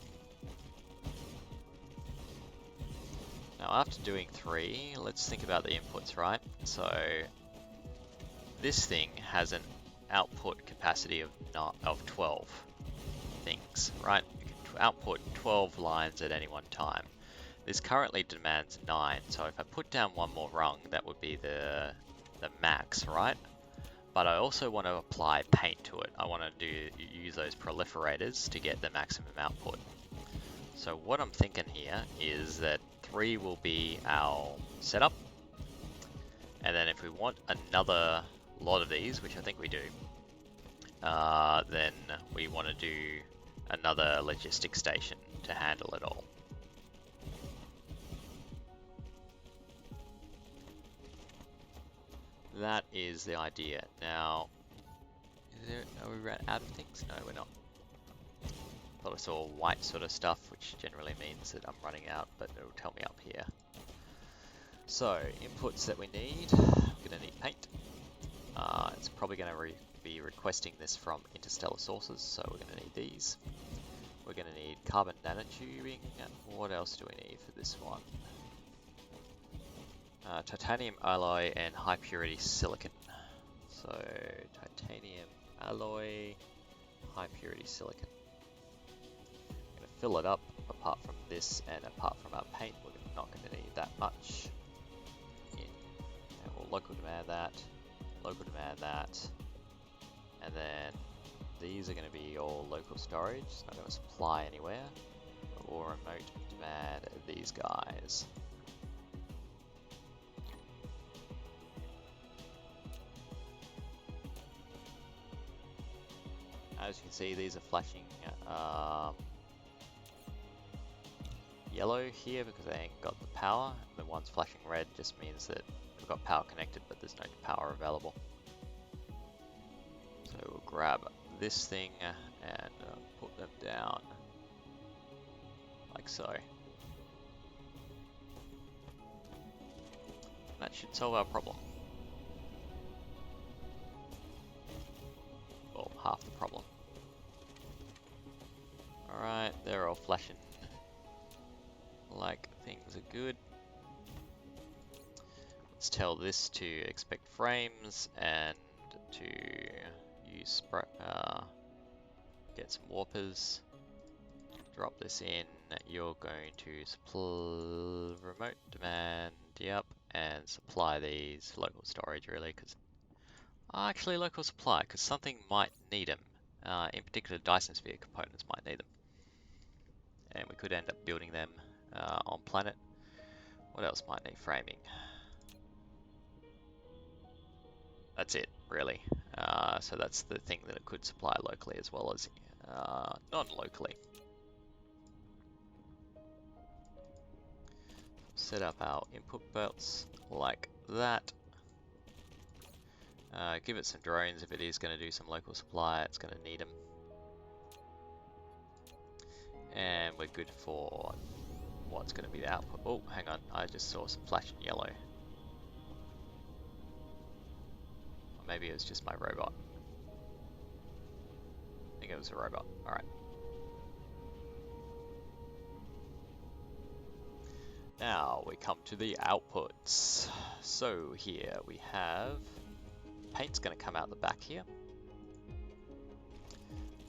A: Now after doing 3, let's think about the inputs, right? So this thing has an output capacity of 12 things, right? You can output 12 lines at any one time. This currently demands 9, so if I put down 1 more rung, that would be the max, right? But I also want to apply paint to it. I want to use those proliferators to get the maximum output. So what I'm thinking here is that 3 will be our setup, and then if we want another lot of these, which I think we do, then we want to do another logistic station to handle it all. That is the idea. Now, are we out of things? No, we're not. Thought I saw white sort of stuff, which generally means that I'm running out, but it'll tell me up here. So, inputs that we need. We're going to need paint. It's probably going to be requesting this from interstellar sources, so we're going to need these. We're going to need carbon nanotubing. What else do we need for this one? Titanium alloy and high purity silicon. So titanium alloy, high purity silicon. I'm going to fill it up. Apart from this and apart from our paint, we're not going to need that much. And we'll local demand that, and then these are going to be all local storage. It's not going to supply anywhere. But we'll remote demand these guys. As you can see, these are flashing yellow here because they ain't got the power. The one's flashing red just means that we've got power connected, but there's no power available. So we'll grab this thing and put them down like so. That should solve our problem. Well, half the problem. Alright, they're all flashing like things are good. Let's tell this to expect frames and to use get some warpers. Drop this in. You're going to supply remote demand, yep, and supply these local storage really, because actually local supply, because something might need them. In particular, Dyson Sphere components might need them, and we could end up building them on planet. What else might need framing? That's it, really. So that's the thing that it could supply locally as well as non-locally. Set up our input belts like that. Give it some drones if it is going to do some local supply, it's going to need them. And we're good for what's going to be the output. Oh, hang on, I just saw some flashing yellow. Or maybe it was just my robot. I think it was a robot, alright. Now we come to the outputs. So here we have paint's going to come out the back here.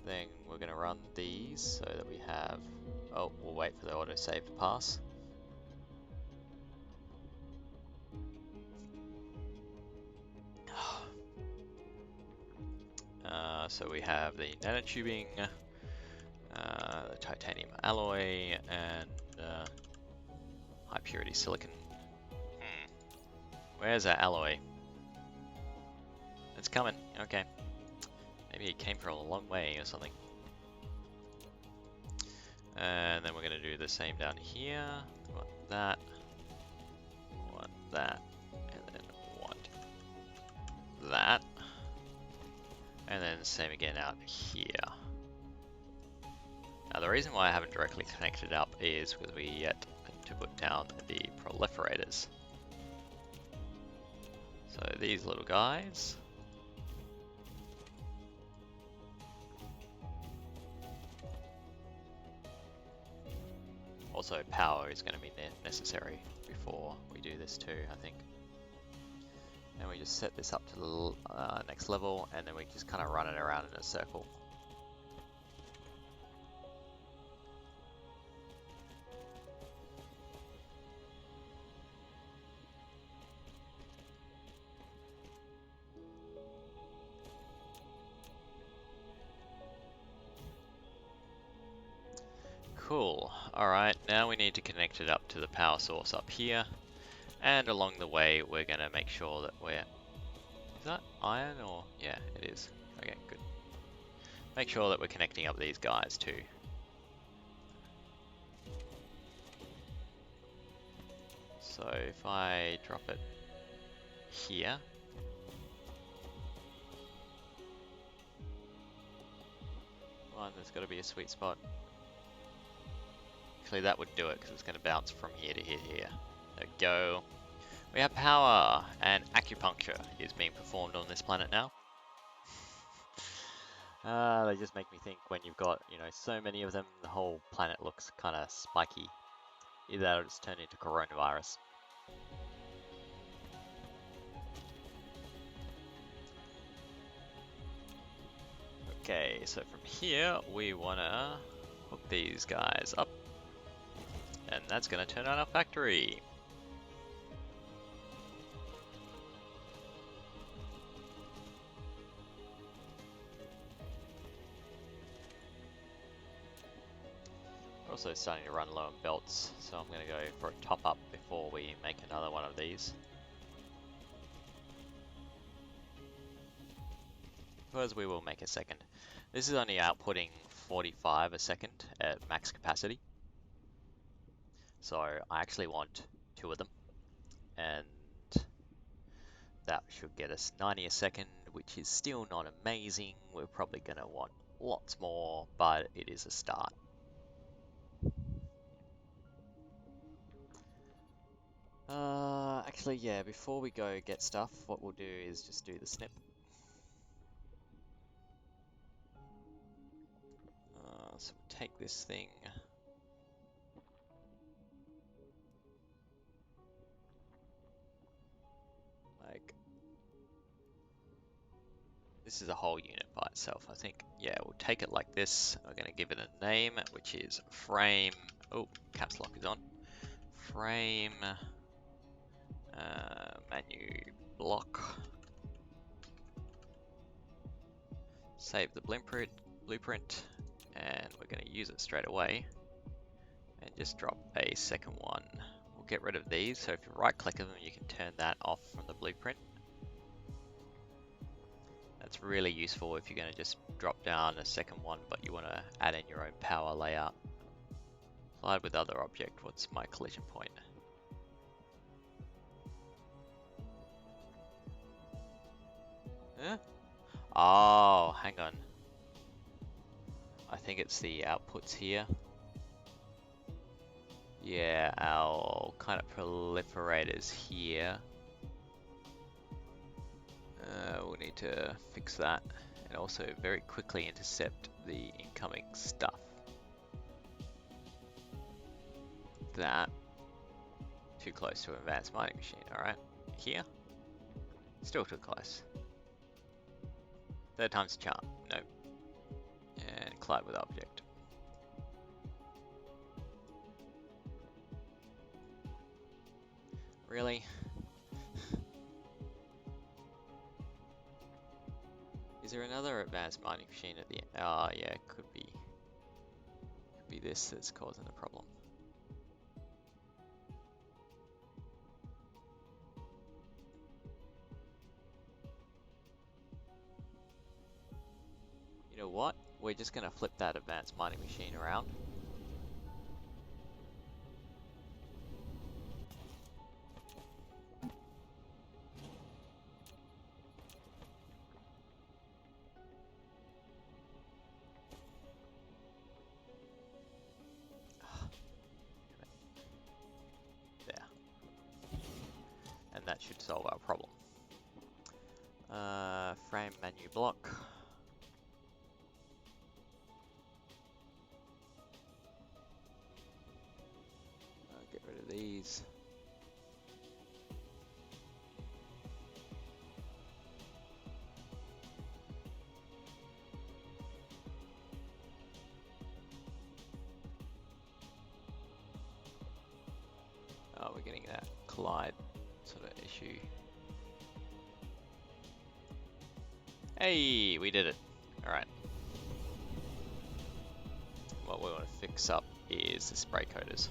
A: Then we're going to run these so that we have, oh, we'll wait for the autosave to pass. So we have the nanotubing, the titanium alloy, and high purity silicon. Where's our alloy? It's coming, okay. Maybe it came from a long way or something. And then we're going to do the same down here. Want that, and then want that. And then same again out here. Now the reason why I haven't directly connected up is because we yet to put down the proliferators. So these little guys. Also power is going to be necessary before we do this too, I think. And we just set this up to the next level, and then we just kind of run it around in a circle. Cool. Alright, now we need to connect it up to the power source up here. And along the way, we're going to make sure that we're... Is that iron or... Yeah, it is. Okay, good. Make sure that we're connecting up these guys too. So if I drop it here... One, there's got to be a sweet spot. Actually, that would do it because it's going to bounce from here to here to here. There we go. We have power, and acupuncture is being performed on this planet now. They just make me think when you've got, you know, so many of them, the whole planet looks kind of spiky. Either that or it's turned into coronavirus. Okay, so from here we want to hook these guys up. And that's going to turn on our factory. We're also starting to run low on belts, so I'm going to go for a top up before we make another one of these. Because we will make a second. This is only outputting 45 a second at max capacity. So I actually want 2 of them, and that should get us 90 a second, which is still not amazing. We're probably going to want lots more, but it is a start. Actually, yeah, before we go get stuff, what we'll do is just do the snip. So we'll take this thing. Like, this is a whole unit by itself, I think. Yeah, we'll take it like this. We're going to give it a name, which is frame. Oh, caps lock is on. Frame menu block. Save the blueprint, and we're going to use it straight away. And just drop a second one. We'll get rid of these. So if you right click them, you can turn that off from the blueprint. That's really useful if you're going to just drop down a second one, but you want to add in your own power layout. Slide with other object. What's my collision point? Huh? Oh, hang on. I think it's the outputs here. Yeah, our kind of proliferators here. We'll need to fix that, and also very quickly intercept the incoming stuff. That. Too close to an advanced mining machine, alright. Here. Still too close. Third time's a charm. Nope. And collide with object. Really? Is there another advanced mining machine at the end? Oh yeah, it could be. Could be this that's causing the problem. You know what? We're just gonna flip that advanced mining machine around. And that should solve our problem. Frame menu block. Get rid of these. Oh, we're getting that collide sort of issue. Hey, we did it. Alright. What we want to fix up is the spray coaters.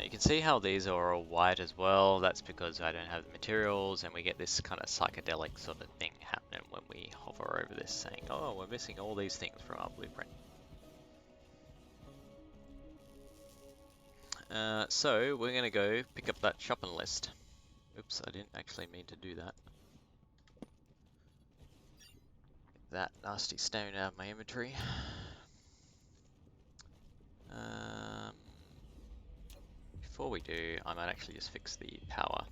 A: You can see how these are all white as well. That's because I don't have the materials, and we get this kind of psychedelic sort of thing happening when we hover over this, saying, oh, we're missing all these things from our blueprint. So we're going to go pick up that shopping list. Oops, I didn't actually mean to do that. Get that nasty stone out of my inventory. Before we do, I might actually just fix the power.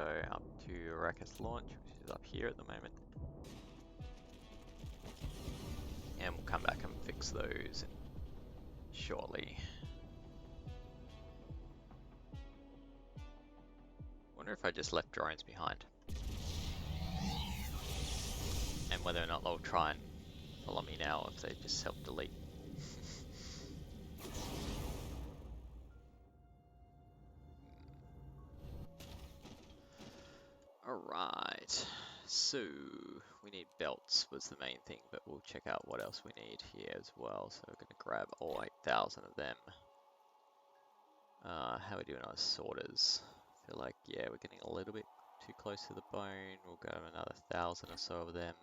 A: go up to Arrakis Launch, which is up here at the moment. And we'll come back and fix those shortly. Wonder if I just left drones behind. And whether or not they'll try and follow me now if they just self-delete. Alright, so we need belts was the main thing, but we'll check out what else we need here as well. So we're going to grab all 8,000 of them. How are we doing on sorters? I feel like, yeah, we're getting a little bit too close to the bone. We'll go another 1,000 or so of them.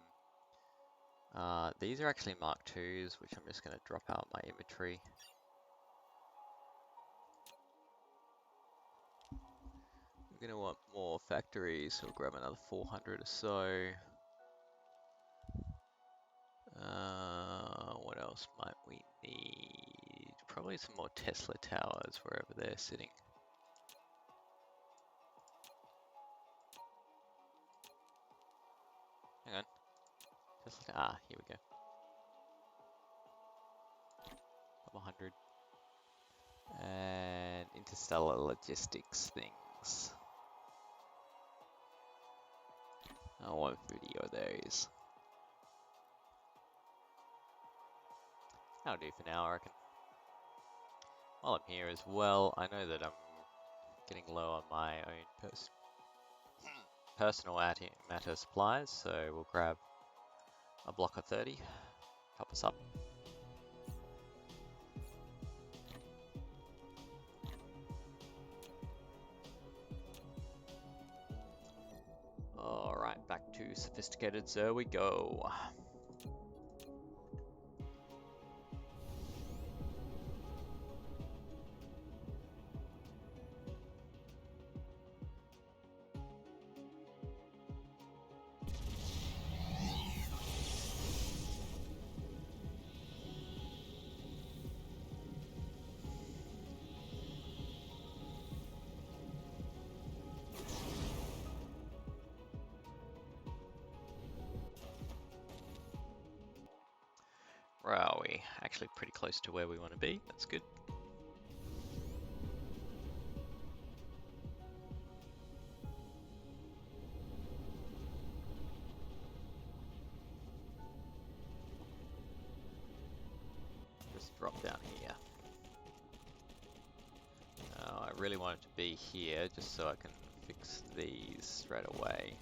A: These are actually Mark IIs, which I'm just going to drop out my inventory. We're going to want more factories, so we'll grab another 400 or so. What else might we need? Probably some more Tesla towers wherever they're sitting. Hang on. Tesla, here we go. Couple hundred. And interstellar logistics things. I want video of those. That'll do for now, I reckon. While I'm here as well, I know that I'm getting low on my own personal matter supplies, so we'll grab a block of 30, help us up. Alright, back to sophisticated, there we go. Where are we? Actually pretty close to where we want to be, that's good. Just drop down here. I really want it to be here, just so I can fix these straight away.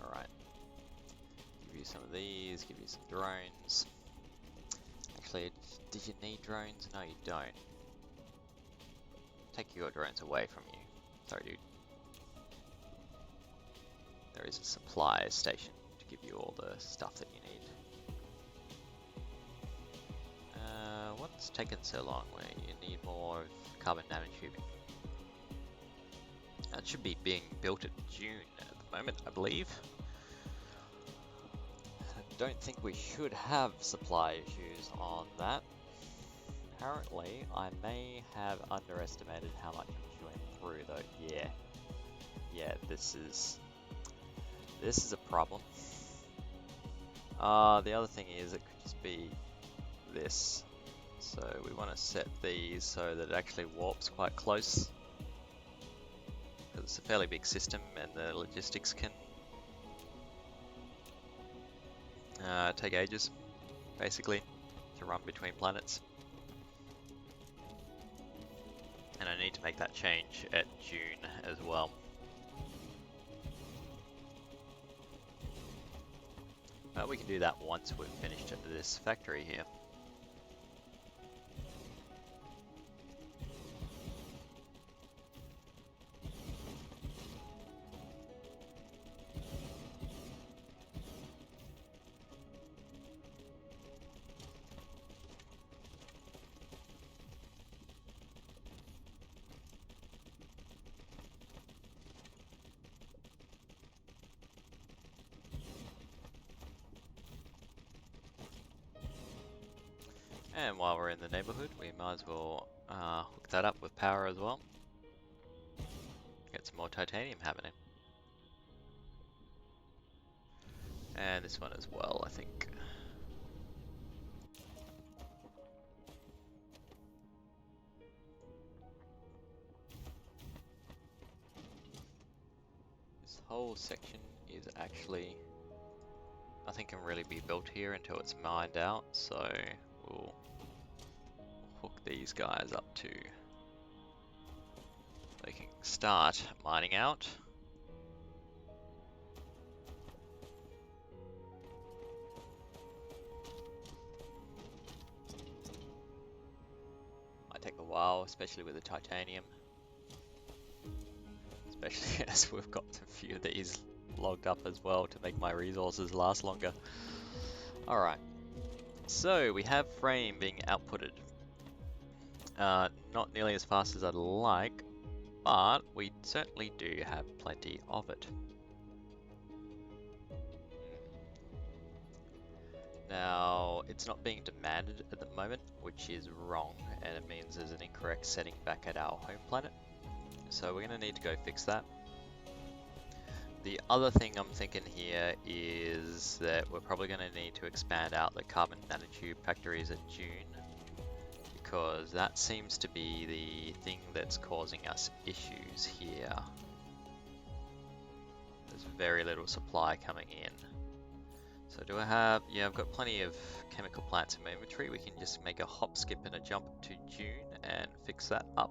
A: Alright. Give you some of these, give you some drones. Actually, did you need drones? No, you don't. Take your drones away from you. Sorry, dude. There is a supply station to give you all the stuff that you need. What's taken so long where you need more carbon nanotubing? That should be being built in June at the moment, I believe. I don't think we should have supply issues on that. Apparently, I may have underestimated how much I'm chewing through though. Yeah, this is a problem. The other thing is it could just be this. So we want to set these so that it actually warps quite close. Because it's a fairly big system and the logistics can take ages, basically, to run between planets. And I need to make that change at June as well. But we can do that once we've finished this factory here. And while we're in the neighborhood, we might as well Hook that up with power as well. Get some more titanium happening. And this one as well, I think. This whole section is actually, nothing can really be built here until it's mined out, so we'll hook these guys up to, they can start mining out. Might take a while, especially with the titanium. Especially as we've got a few of these logged up as well to make my resources last longer. Alright, so we have frame being outputted. Not nearly as fast as I'd like, but we certainly do have plenty of it. Now, it's not being demanded at the moment, which is wrong, and it means there's an incorrect setting back at our home planet. So we're going to need to go fix that. The other thing I'm thinking here is that we're probably going to need to expand out the carbon nanotube factories at June, because that seems to be the thing that's causing us issues here. There's very little supply coming in. So do I have, yeah, I've got plenty of chemical plants in my inventory. We can just make a hop, skip and a jump to June and fix that up.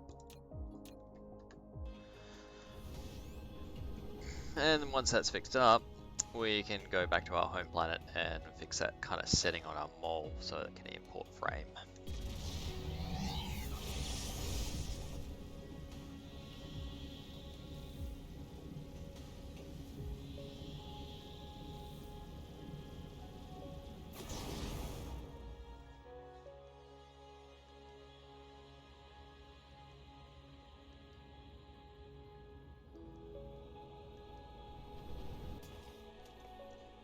A: And once that's fixed up, we can go back to our home planet and fix that kind of setting on our mole so it can import frame.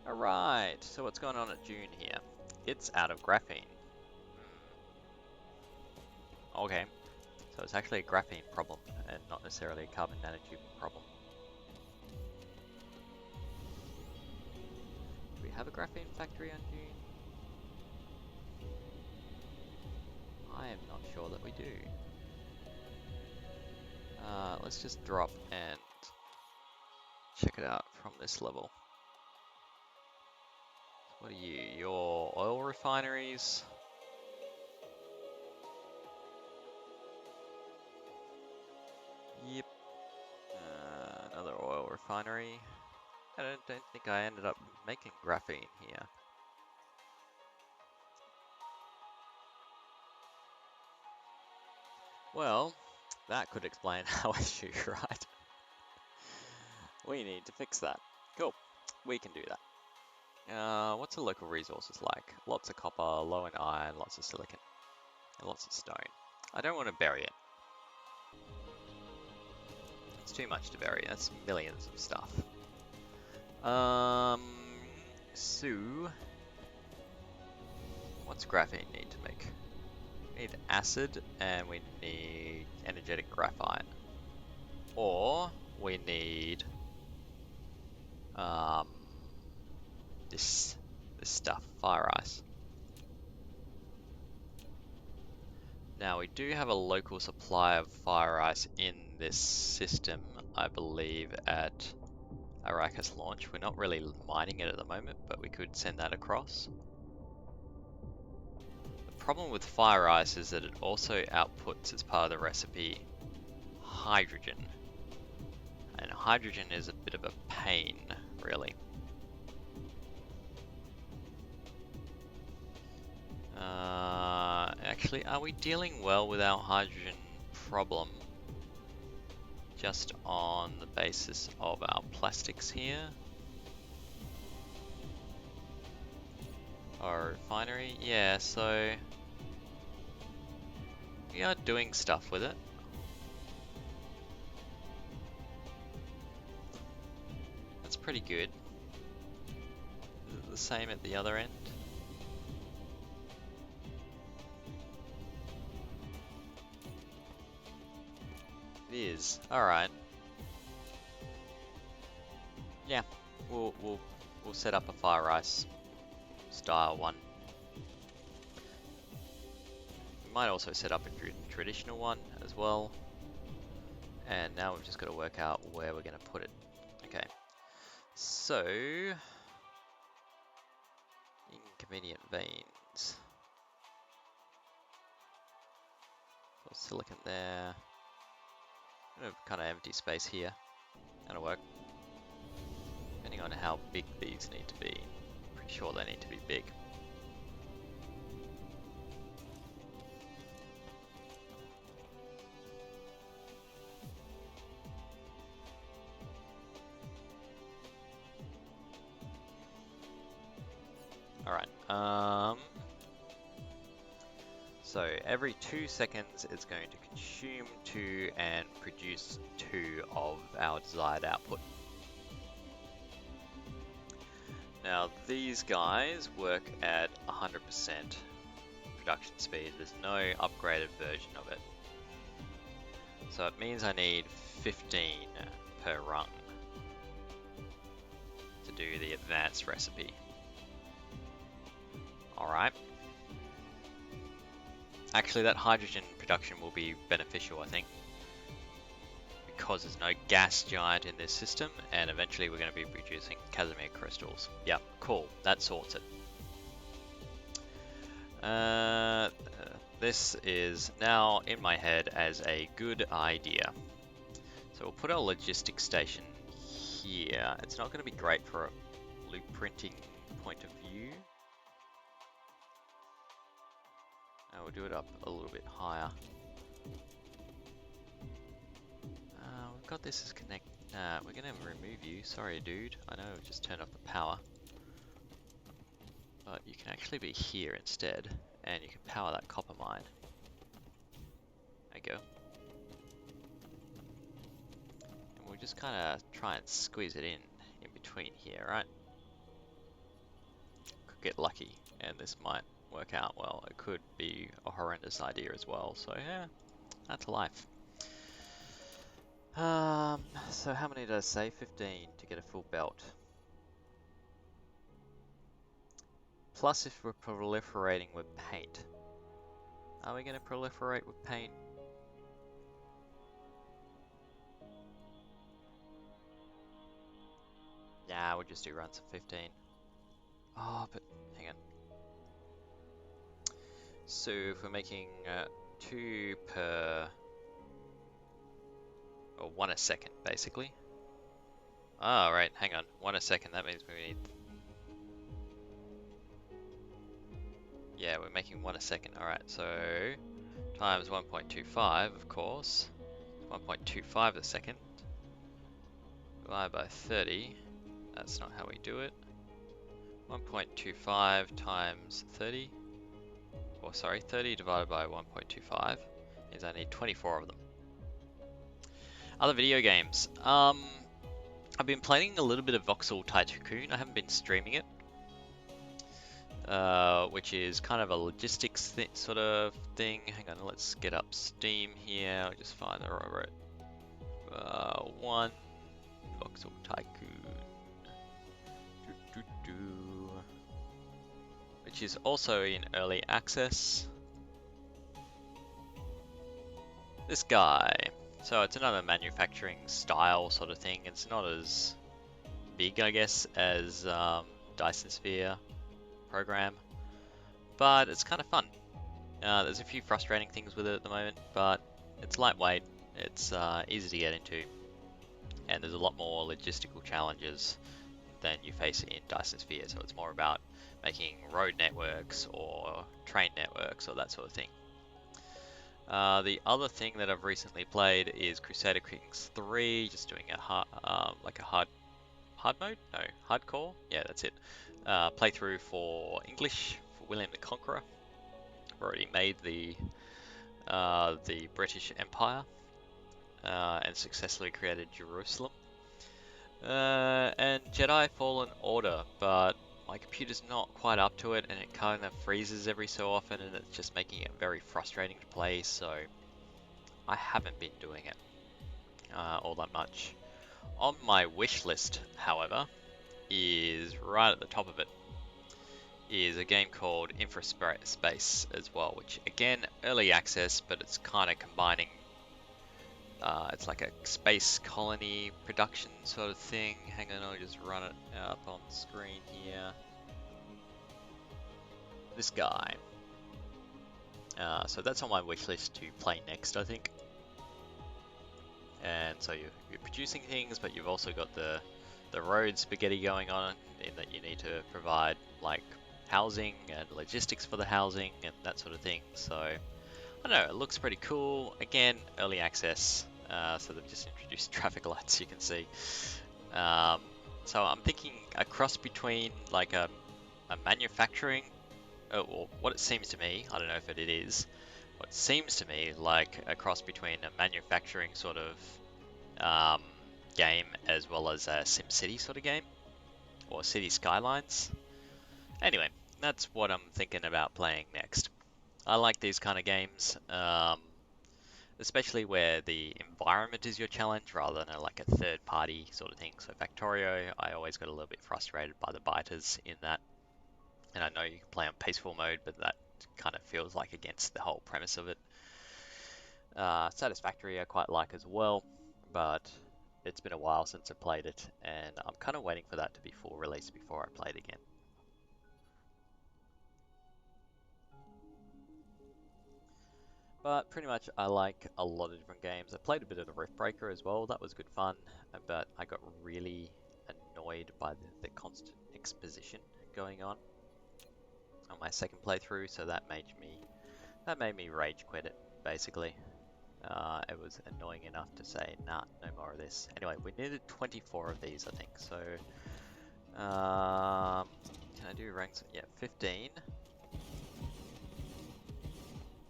A: Alright, so what's going on at June here? It's out of graphene. Okay, so it's actually a graphene problem and not necessarily a carbon nanotube problem. Do we have a graphene factory on June? I am not sure that we do. Let's just drop and check it out from this level. What are you? Your oil refineries? Yep. Another oil refinery. I don't think I ended up making graphene here. Well, that could explain our issue, right? We need to fix that. Cool. We can do that. What's the local resources like? Lots of copper, low in iron, lots of silicon, and lots of stone. I don't want to bury it. It's too much to bury. That's millions of stuff. So, what's graphene need to make? We need acid, and we need energetic graphite. Or, we need, this stuff, fire ice. Now we do have a local supply of fire ice in this system, I believe, at Arrakis launch. We're not really mining it at the moment, but we could send that across. The problem with fire ice is that it also outputs, as part of the recipe, hydrogen. And hydrogen is a bit of a pain, really. Actually, are we dealing well with our hydrogen problem just on the basis of our plastics here? Our refinery? Yeah, so we are doing stuff with it. That's pretty good. Is it the same at the other end? is. Alright. Yeah, we'll set up a fire ice style one. We might also set up a traditional one as well. And now we've just got to work out where we're going to put it. Okay, so inconvenient veins. So silicon there. Kind of empty space here. That'll work. Depending on how big these need to be. Pretty sure they need to be big. Alright, so every 2 seconds it's going to consume 2 and produce 2 of our desired output. Now these guys work at 100% production speed. There's no upgraded version of it. So it means I need 15 per rung to do the advanced recipe. Alright. Actually, that hydrogen production will be beneficial, I think, because there's no gas giant in this system, and eventually we're going to be producing Casimir crystals. Yeah, cool. That sorts it. This is now in my head as a good idea. So we'll put our logistics station here. It's not going to be great for a blueprinting point of view. We'll do it up a little bit higher. We've got this as connect. Nah, we're gonna remove you. Sorry, dude. I know we just turned off the power, but you can actually be here instead, and you can power that copper mine. There you go. And we'll just kind of try and squeeze it in between here, right? Could get lucky, and this might work out well. It could be a horrendous idea as well, so yeah, that's life. So how many did I say? 15 to get a full belt. Plus if we're proliferating with paint. Are we going to proliferate with paint? Nah, we'll just do runs of 15. Oh, but hang on. So if we're making 2 per, or 1 a second basically. Oh, right, hang on, 1 a second, that means we need, yeah, we're making 1 a second. Alright, so times 1.25, of course, 1.25 a second, divided by 30, that's not how we do it. 1.25 times 30, or sorry, 30 divided by 1.25 is I need 24 of them. Other video games. I've been playing a little bit of Voxel Tycoon. I haven't been streaming it, which is kind of a logistics sort of thing. Hang on, let's get up Steam here. I'll just find the right one. Voxel Tycoon, which is also in early access. This guy. So it's another manufacturing style sort of thing. It's not as big, I guess, as Dyson Sphere program, but it's kind of fun. There's a few frustrating things with it at the moment, but it's lightweight, it's easy to get into, and there's a lot more logistical challenges than you face in Dyson Sphere, so it's more about making road networks or train networks or that sort of thing. The other thing that I've recently played is Crusader Kings 3, just doing a hard mode? No, hardcore? Yeah, that's it. Playthrough for English, for William the Conqueror. I've already made the British Empire, and successfully created Jerusalem. And Jedi Fallen Order, but my computer's not quite up to it, and it kind of freezes every so often, and it's just making it very frustrating to play, so I haven't been doing it. all that much. On my wish list, however, is right at the top of it, is a game called Infraspace as well, which again, early access, but it's kind of combining, it's like a space colony production sort of thing. Hang on, I'll just run it up on the screen here. This guy. So that's on my wish list to play next, I think. And so you're producing things, but you've also got the road spaghetti going on, in that you need to provide like housing and logistics for the housing and that sort of thing. So I don't know, it looks pretty cool. Again, early access, so they've just introduced traffic lights, you can see. So I'm thinking a cross between like a manufacturing, or what it seems to me, I don't know if it is, what seems to me like a cross between a manufacturing sort of game as well as a SimCity sort of game, or City Skylines. Anyway, that's what I'm thinking about playing next. I like these kind of games, especially where the environment is your challenge rather than like a third party sort of thing. So Factorio, I always got a little bit frustrated by the biters in that. And I know you can play on peaceful mode, but that kind of feels like against the whole premise of it. Satisfactory I quite like as well, but it's been a while since I played it, and I'm kind of waiting for that to be full release before I play it again. But pretty much I like a lot of different games. I played a bit of the Riftbreaker as well, that was good fun, but I got really annoyed by the constant exposition going on my second playthrough, so that made me rage quit it, basically. It was annoying enough to say, nah, no more of this. Anyway, we needed 24 of these, I think, so can I do ranks? Yeah, 15.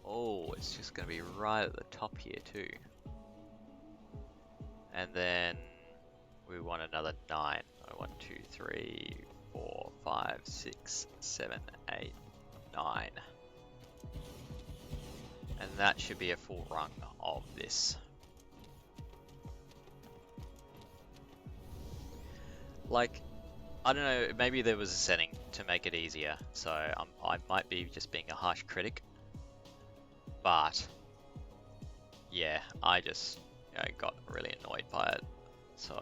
A: Oh, it's just going to be right at the top here too. And then we want another 9. 1, 2, 3, 4, 5, 6, 7, 8, 9. And that should be a full run of this. Like, I don't know, maybe there was a setting to make it easier, so I might be just being a harsh critic. But, yeah, I just got really annoyed by it. So,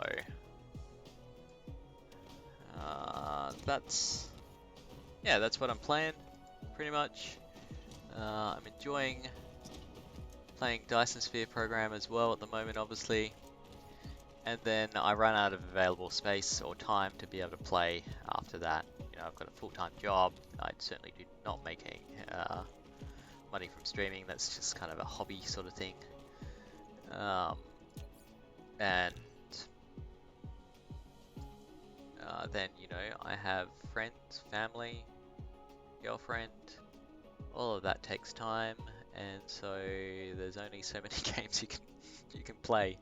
A: that's what I'm playing, pretty much. I'm enjoying playing Dyson Sphere program as well at the moment, obviously. And then I run out of available space or time to be able to play after that. You know, I've got a full-time job. I certainly do not make any money from streaming. That's just kind of a hobby sort of thing. And then, you know, I have friends, family, girlfriend. All of that takes time, and so there's only so many games you can play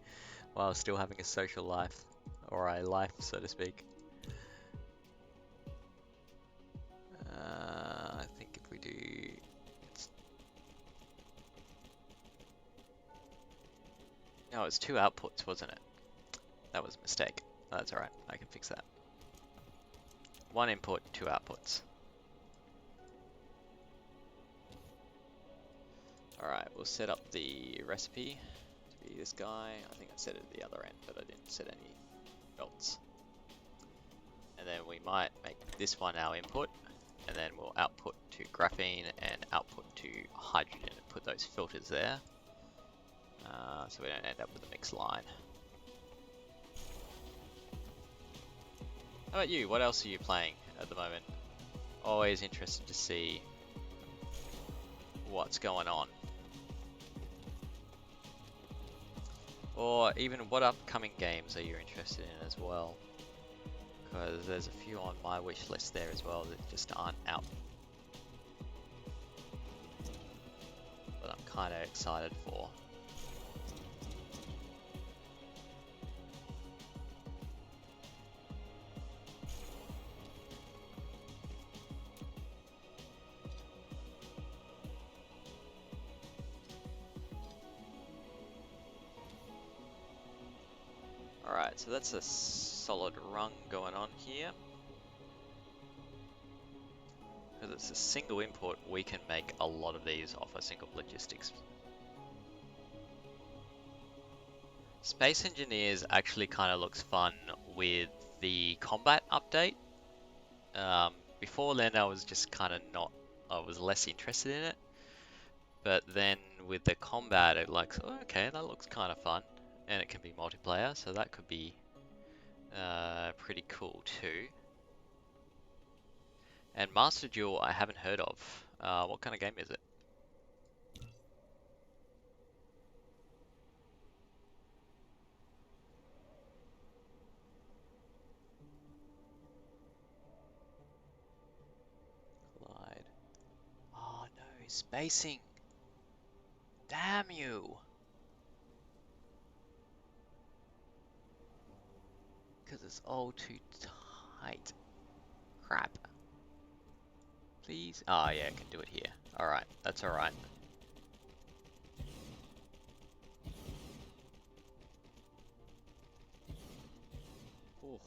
A: while still having a social life, or a life, so to speak. I think if we do... No, it's 2 outputs, wasn't it? That was a mistake. Oh, that's alright, I can fix that. 1 input, 2 outputs. Alright, we'll set up the recipe to be this guy. I think I set it at the other end, but I didn't set any belts. And then we might make this one our input, and then we'll output to graphene and output to hydrogen and put those filters there, so we don't end up with a mixed line. How about you? What else are you playing at the moment? Always interested to see what's going on. Or even what upcoming games are you interested in as well? Because there's a few on my wish list there as well that just aren't out. But I'm kind of excited for. Alright, so that's a solid rung going on here. Because it's a single import, we can make a lot of these off a single logistics. Space Engineers actually kind of looks fun with the combat update. Before then I was just kind of not, I was less interested in it. But then with the combat, it like, oh, okay, that looks kind of fun. And it can be multiplayer, so that could be pretty cool too. And Master Duel I haven't heard of. What kind of game is it? Collide. Oh no, spacing! Damn you! Because it's all too tight. Crap. Please? Oh yeah, I can do it here. Alright, that's alright. Ooh.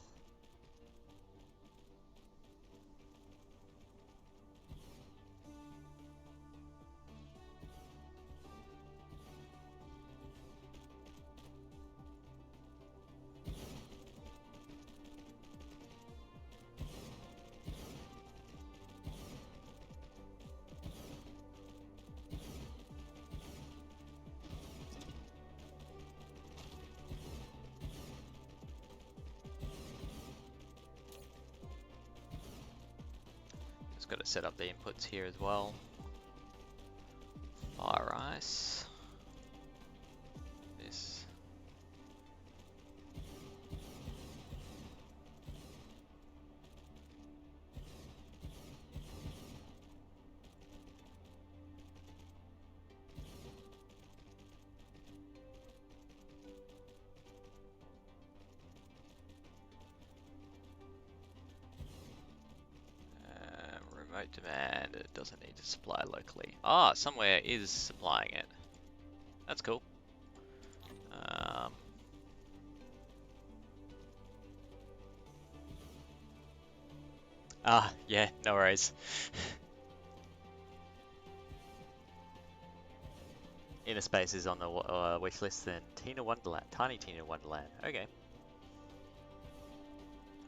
A: Just got to set up the inputs here as well. Fire ice. This. Remote demand, it doesn't need to supply locally. Ah, somewhere is supplying it. That's cool. Yeah, no worries. Inner Space is on the wish list, then Tina Wonderland, Tiny Tina Wonderland. Okay.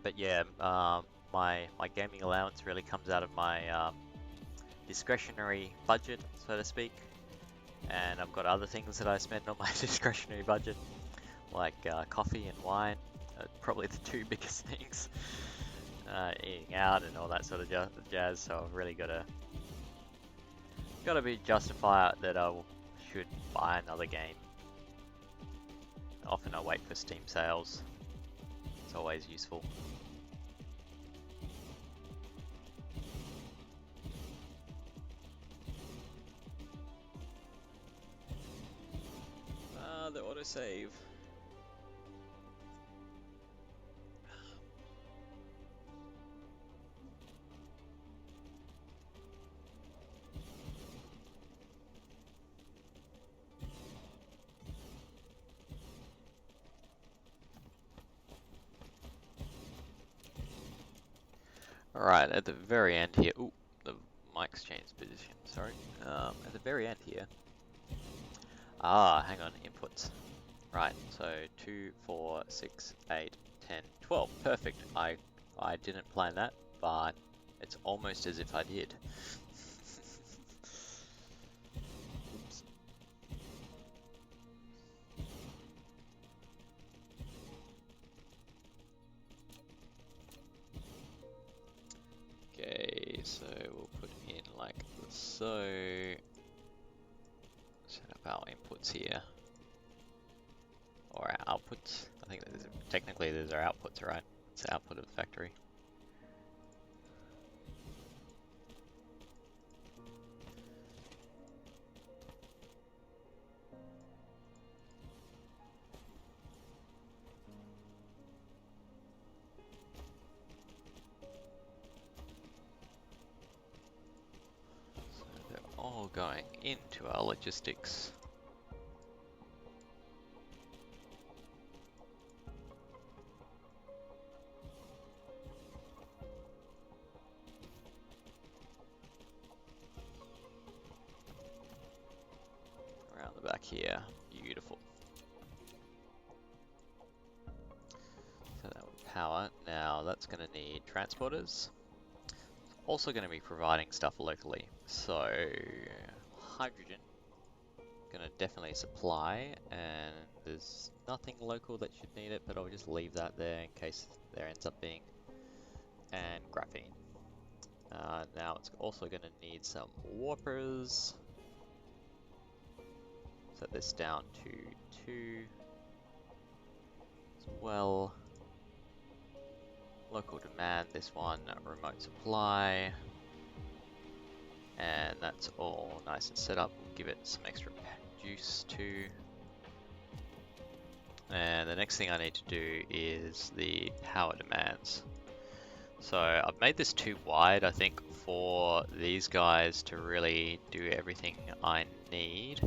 A: But yeah, my gaming allowance really comes out of my discretionary budget, so to speak. And I've got other things that I spend on my discretionary budget, like coffee and wine. Probably the two biggest things. Eating out and all that sort of jazz. So I've really got to be justified that I should buy another game. Often I wait for Steam sales. It's always useful. The autosave. Alright, at the very end here, ooh, the mic's changed position, sorry. At the very end here, hang on, inputs. Right, so 2, 4, 6, 8, 10, 12, perfect. I didn't plan that, but it's almost as if I did. Oops. Okay, so we'll put in like so. Set up our inputs here. Or our outputs. I think technically these are outputs, right? It's the output of the factory. So they're all going into our logistics. the back here. Beautiful. So that would power. Now that's going to need transporters. Also going to be providing stuff locally. So hydrogen. Going to definitely supply, and there's nothing local that should need it, but I'll just leave that there in case there ends up being. And graphene. Now it's also going to need some warpers. Set this down to 2 as well. Local demand, this one, remote supply. And that's all nice and set up. We'll give it some extra juice too. And the next thing I need to do is the power demands. So I've made this too wide, I think, for these guys to really do everything I need.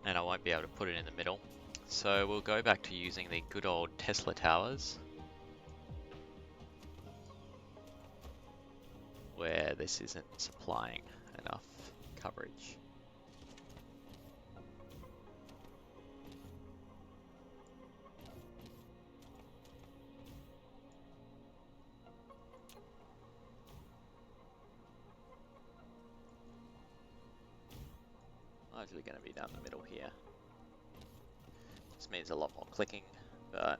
A: And I won't be able to put it in the middle. So we'll go back to using the good old Tesla towers, where this isn't supplying enough coverage. Largely going to be down the middle here. This means a lot more clicking, but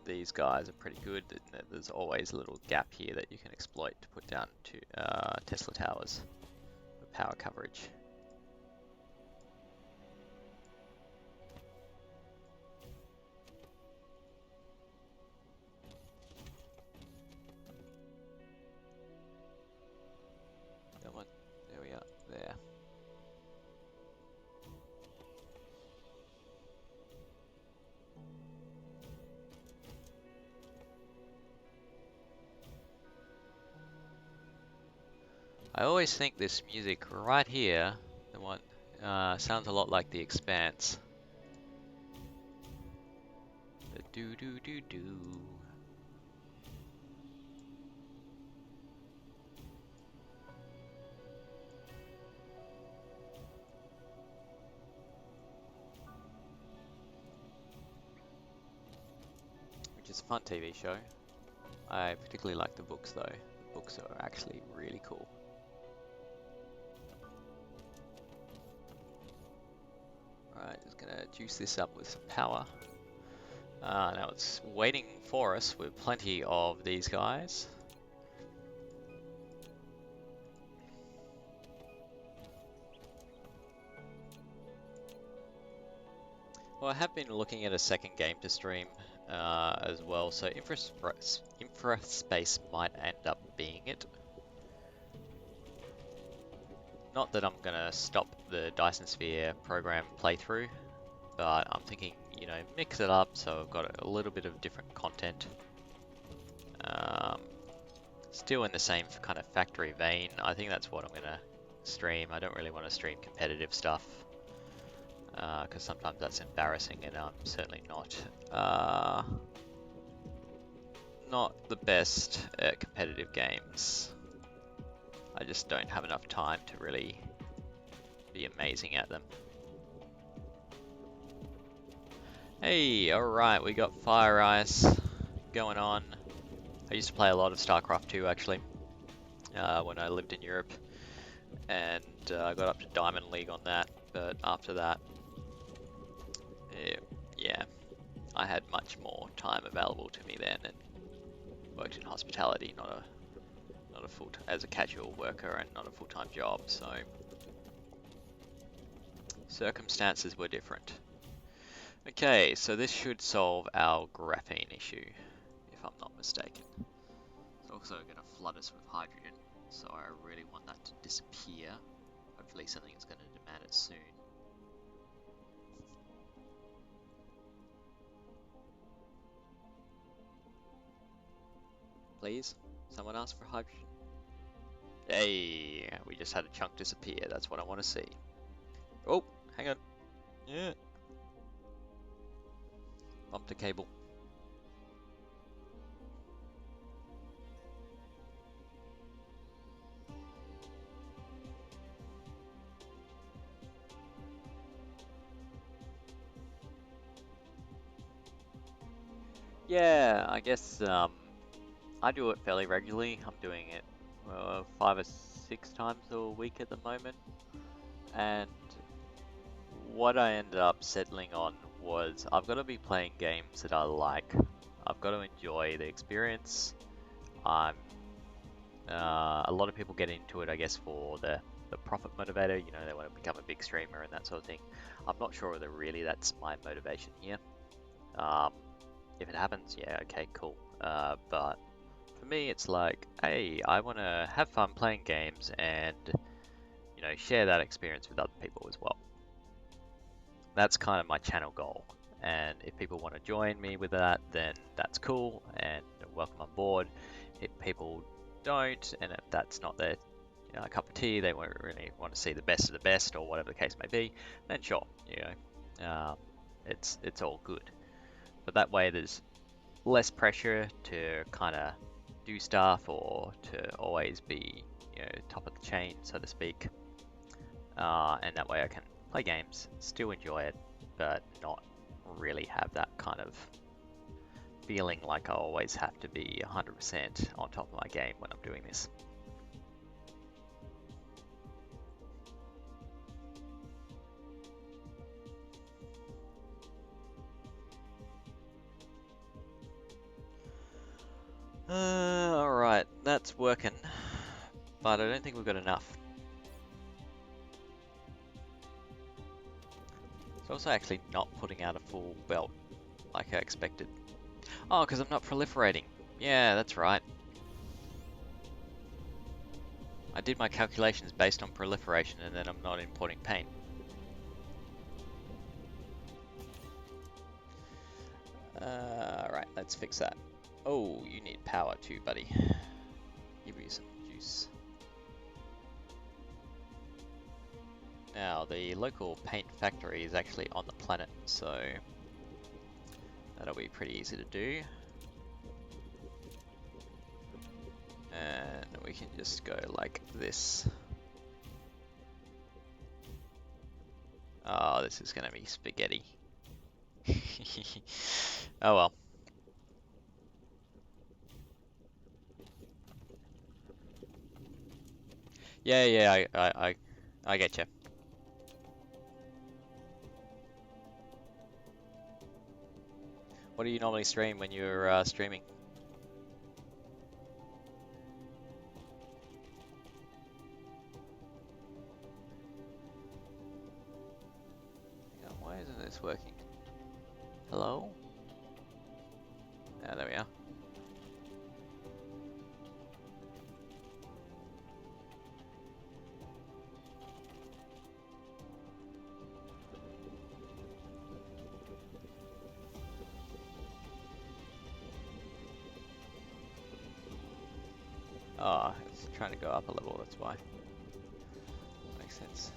A: these guys are pretty good. There's always a little gap here that you can exploit to put down to Tesla towers for power coverage. Come on, there we are, there. I always think this music right here, the one, sounds a lot like The Expanse. The do-do-do-do. Which is a fun TV show. I particularly like the books though. The books are actually really cool. Alright, just gonna juice this up with some power. Now it's waiting for us with plenty of these guys. Well, I have been looking at a second game to stream as well, so Infraspace might end up being it. Not that I'm gonna stop the Dyson Sphere program playthrough, but I'm thinking, you know, mix it up so I've got a little bit of different content. Still in the same kind of factory vein. I think that's what I'm gonna stream. I don't really want to stream competitive stuff, because sometimes that's embarrassing, and I'm certainly not the best at competitive games. I just don't have enough time to really be amazing at them. Hey, alright, we got Fire Ice going on. I used to play a lot of StarCraft 2 actually, when I lived in Europe, and I got up to Diamond League on that, but after that, yeah, I had much more time available to me then, and worked in hospitality, not a as a casual worker and not a full-time job, so circumstances were different. Okay, so this should solve our graphene issue, if I'm not mistaken. It's also going to flood us with hydrogen, so I really want that to disappear. Hopefully something is going to demand it soon. Please, someone ask for hydrogen. Hey, we just had a chunk disappear. That's what I want to see. Oh, hang on. Yeah. Bumped a cable. Yeah, I guess I do it fairly regularly. I'm doing it 5 or 6 times a week at the moment, and what I ended up settling on was I've got to be playing games that I like. I've got to enjoy the experience. I'm a lot of people get into it, I guess, for the profit motivator. You know, they want to become a big streamer and that sort of thing. I'm not sure whether really that's my motivation here. If it happens, yeah, okay, cool. But for me, it's like, hey, I want to have fun playing games and, you know, share that experience with other people as well. That's kind of my channel goal. And if people want to join me with that, then that's cool and welcome on board. If people don't, and if that's not their cup of tea, they won't really want to see the best of the best or whatever the case may be, then sure, it's all good. But that way, there's less pressure to kind of do stuff or to always be top of the chain, so to speak. And that way, I can play games, still enjoy it, but not really have that kind of feeling like I always have to be 100% on top of my game when I'm doing this. Alright, that's working, but I don't think we've got enough. It's also actually not putting out a full belt like I expected. Oh, because I'm not proliferating. Yeah, that's right. I did my calculations based on proliferation and then I'm not importing paint. Alright, let's fix that. Oh, you need power too, buddy. Give you some juice. Now, the local paint factory is actually on the planet, so that'll be pretty easy to do. And we can just go like this. Oh, this is gonna be spaghetti. Oh well. Yeah, I get you. What do you normally stream when you're streaming? Why isn't this working? Hello? Ah, there we are. Oh, it's trying to go up a level, that's why. Makes sense.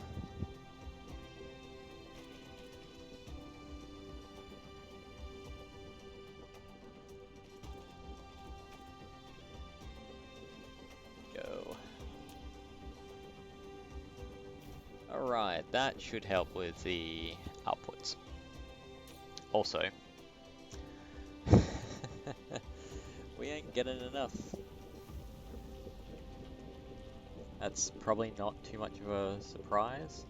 A: Go. Alright, that should help with the outputs. Also, we ain't getting enough. That's probably not too much of a surprise.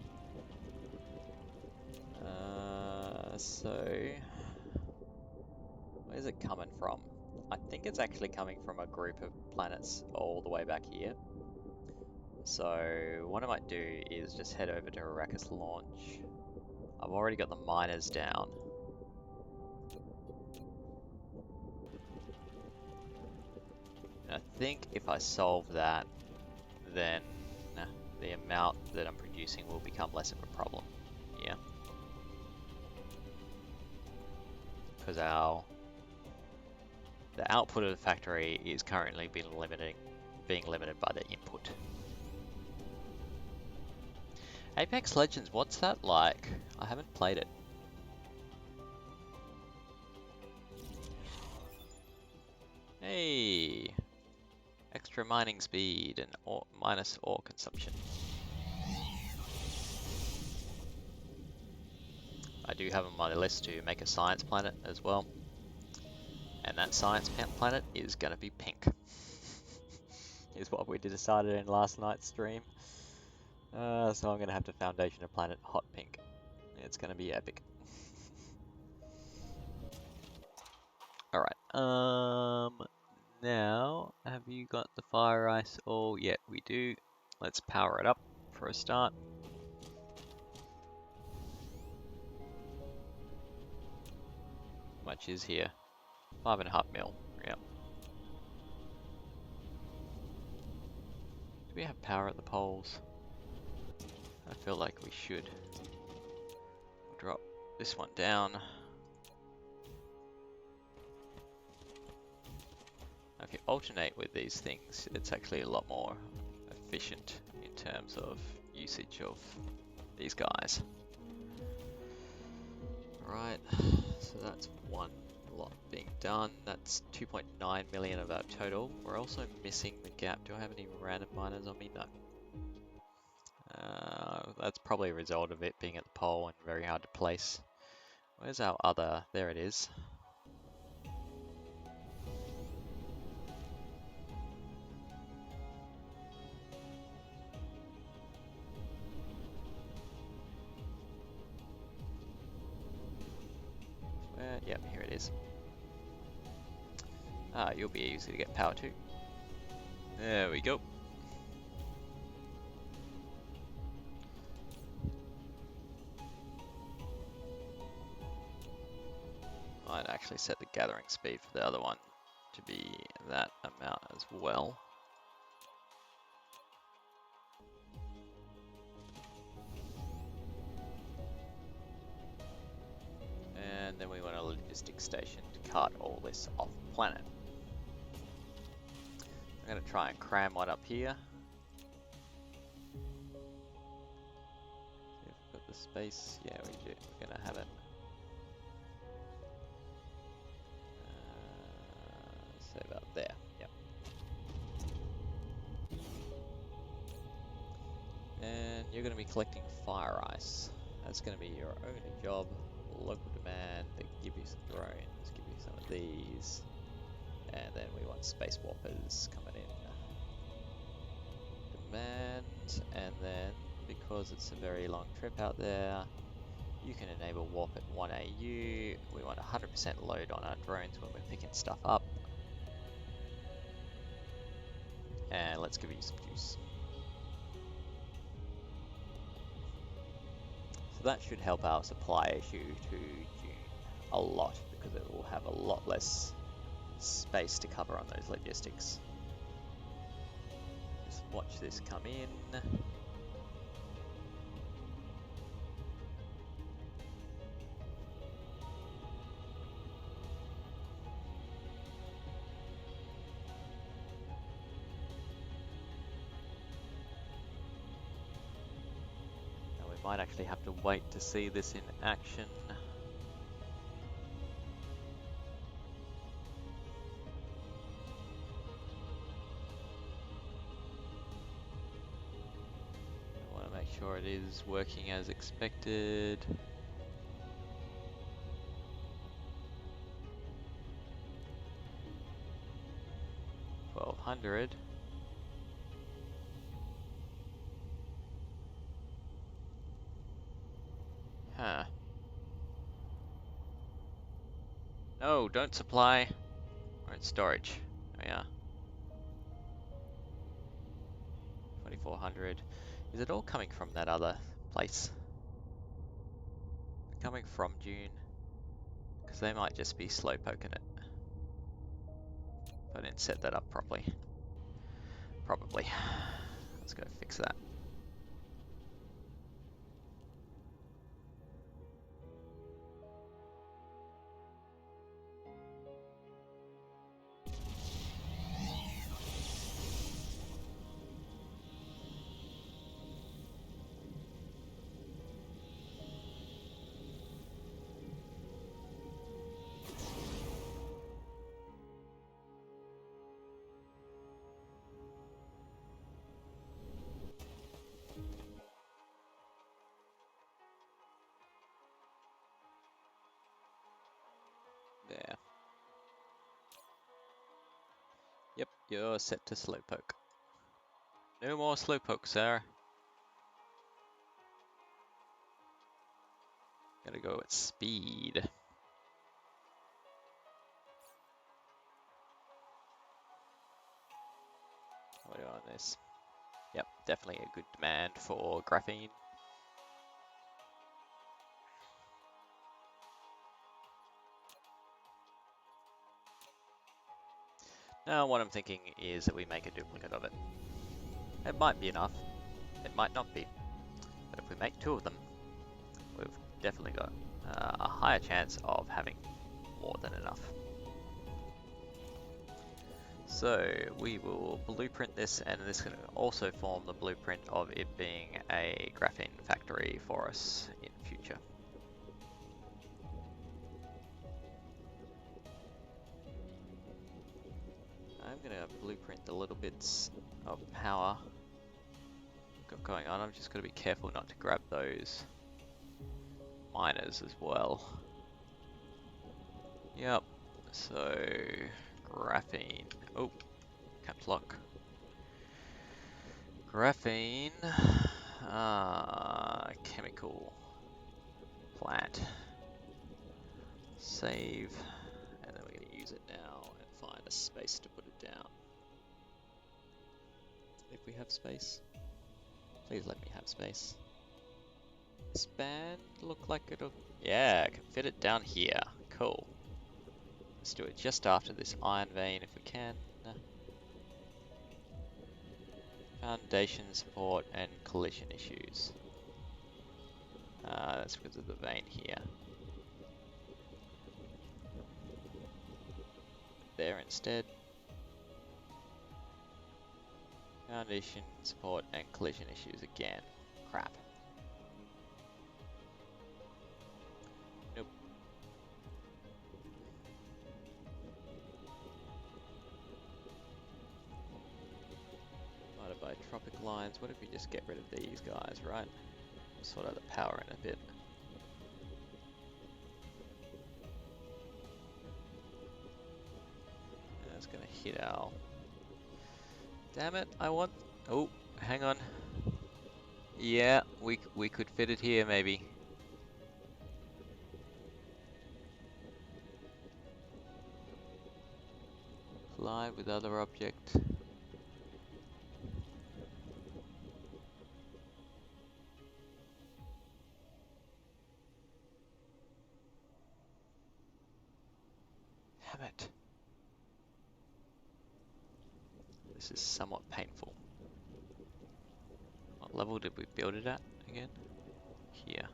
A: So, where's it coming from? I think it's actually coming from a group of planets all the way back here. So, what I might do is just head over to Arrakis launch. I've already got the miners down. And I think if I solve that, then the amount that I'm producing will become less of a problem. Yeah. Because the output of the factory is currently being limited by the input. Apex Legends, what's that like? I haven't played it. Hey! Extra mining speed and minus ore consumption. I do have on my list to make a science planet as well. And that science planet is going to be pink. Is what we decided in last night's stream. So I'm going to have to foundation a planet hot pink. It's going to be epic. Alright, now, have you got the fire ice all? Yeah, we do. Let's power it up for a start. How much is here? 5.5 mil, yep. Do we have power at the poles? I feel like we should. We'll drop this one down. If you alternate with these things, it's actually a lot more efficient in terms of usage of these guys. Right, so that's one lot being done. That's 2.9 million of our total. We're also missing the gap. Do I have any random miners on me? No. That's probably a result of it being at the pole and very hard to place. Where's our other? There it is. Yep, here it is. You'll be easy to get power to. There we go. I'd actually set the gathering speed for the other one to be that amount as well. And then we want a logistics station to cart all this off the planet. I'm going to try and cram one up here. See if we've got the space. Yeah, we do. We're going to have it. So about there. Yep. And you're going to be collecting fire ice. That's going to be your only job. Local demand. They give you some drones. Give you some of these. And then we want space warpers coming in. Demand, and then because it's a very long trip out there, you can enable warp at 1 AU. We want 100% load on our drones when we're picking stuff up. And let's give you some juice. So that should help our supply issue to June a lot, because it will have a lot less space to cover on those logistics. Just watch this come in. Now we might actually have to wait to see this in action. Sure it is working as expected. $1,200. Huh. No, don't supply. We're in storage. There we are. 2,400. Is it all coming from that other place? Coming from June? Because they might just be slow poking it. If I didn't set that up properly. Probably. Let's go fix that. There. Yep, you're set to slowpoke. No more slowpoke, sir. Gotta go at speed. What do I on this? Yep, definitely a good demand for graphene. Now what I'm thinking is that we make a duplicate of it. It might be enough, it might not be. But if we make 2 of them, we've definitely got a higher chance of having more than enough. So we will blueprint this, and this can also form the blueprint of it being a graphene factory for us in future. I'm going to blueprint the little bits of power got going on. I'm just going to be careful not to grab those miners as well. Yep, so graphene. Oh, caps lock. Graphene, chemical plant. Save, and then we're going to use it now and find a space to put it down. If we have space, please let me have space. Expand, look like it'll, yeah, I can fit it down here. Cool. Let's do it just after this iron vein if we can. Foundation support and collision issues. That's because of the vein here. There instead. Foundation support and collision issues again. Crap. Nope. Divided by tropic lines. What if we just get rid of these guys, right? Sort out the power in a bit. That's gonna hit our... Damn it, I want... Oh, hang on. Yeah, we could fit it here maybe. Collide with other object. Damn it. This is somewhat painful. What level did we build it at again? Here.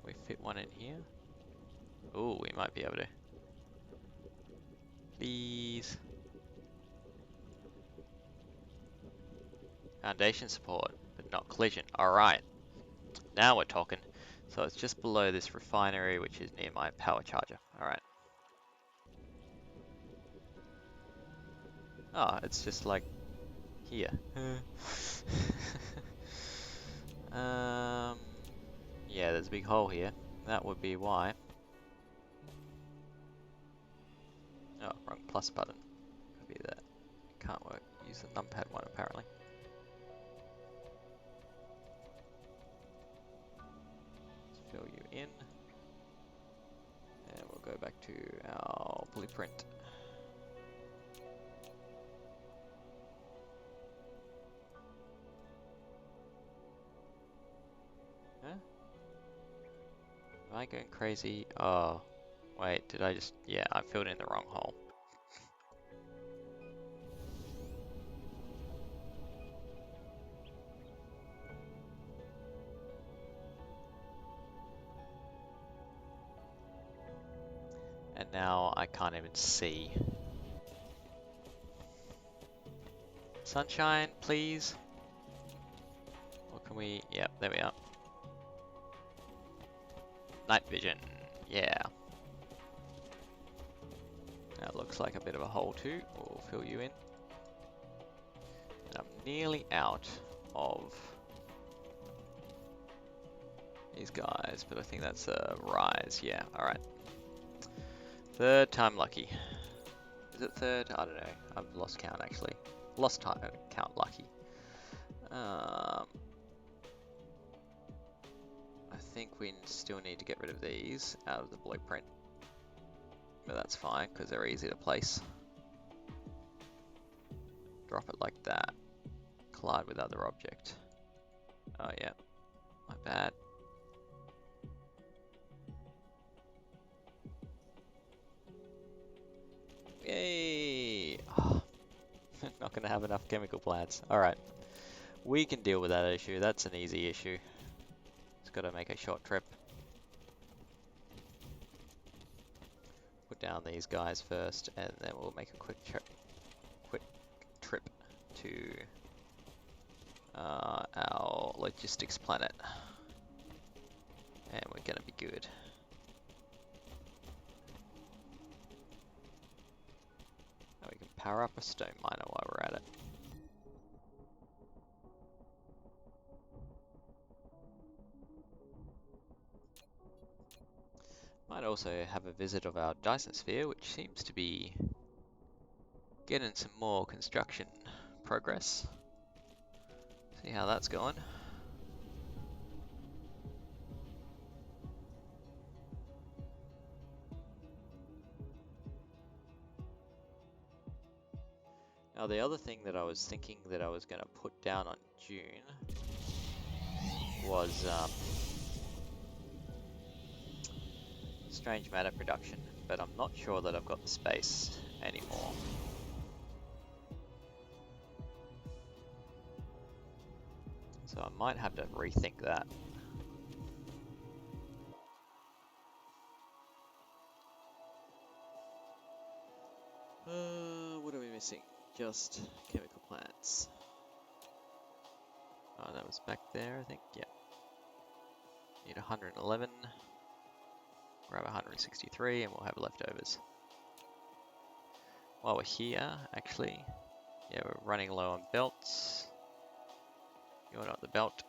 A: We fit one in here? Oh, we might be able to. Please. Foundation support, but not collision. Alright. Now we're talking. So it's just below this refinery, which is near my power charger. Alright. Oh, it's just like here. Yeah, there's a big hole here. That would be why. Oh, wrong plus button. Could be that. Can't work. Use the numpad one apparently. Let's fill you in. And we'll go back to our blueprint. Huh? Am I going crazy? Oh, wait, did I just... Yeah, I filled in the wrong hole. And now I can't even see. Sunshine, please. Or can we... Yep, there we are. Night vision. Yeah. That looks like a bit of a hole too. We'll fill you in. And I'm nearly out of these guys, but I think that's a rise. Yeah, alright. Third time lucky. Is it third? I don't know. I've lost count actually. Lost time count lucky. I think we still need to get rid of these out of the blueprint. But that's fine because they're easy to place. Drop it like that. Collide with other object. Oh yeah, my bad. Yay! Oh, not gonna have enough chemical plants. Alright. We can deal with that issue. That's an easy issue. Just gotta make a short trip. Put down these guys first, and then we'll make a quick trip to our logistics planet. And we're gonna be good. We can power up a stone miner while we're at it. Might also have a visit of our Dyson sphere, which seems to be getting some more construction progress. See how that's going. Now the other thing that I was thinking that I was going to put down on June was strange matter production, but I'm not sure that I've got the space anymore. So I might have to rethink that. What are we missing? Just chemical plants. Oh, that was back there, I think. Yeah. Need 111. Grab 163 and we'll have leftovers. While we're here, actually, yeah, we're running low on belts. You're not the belt.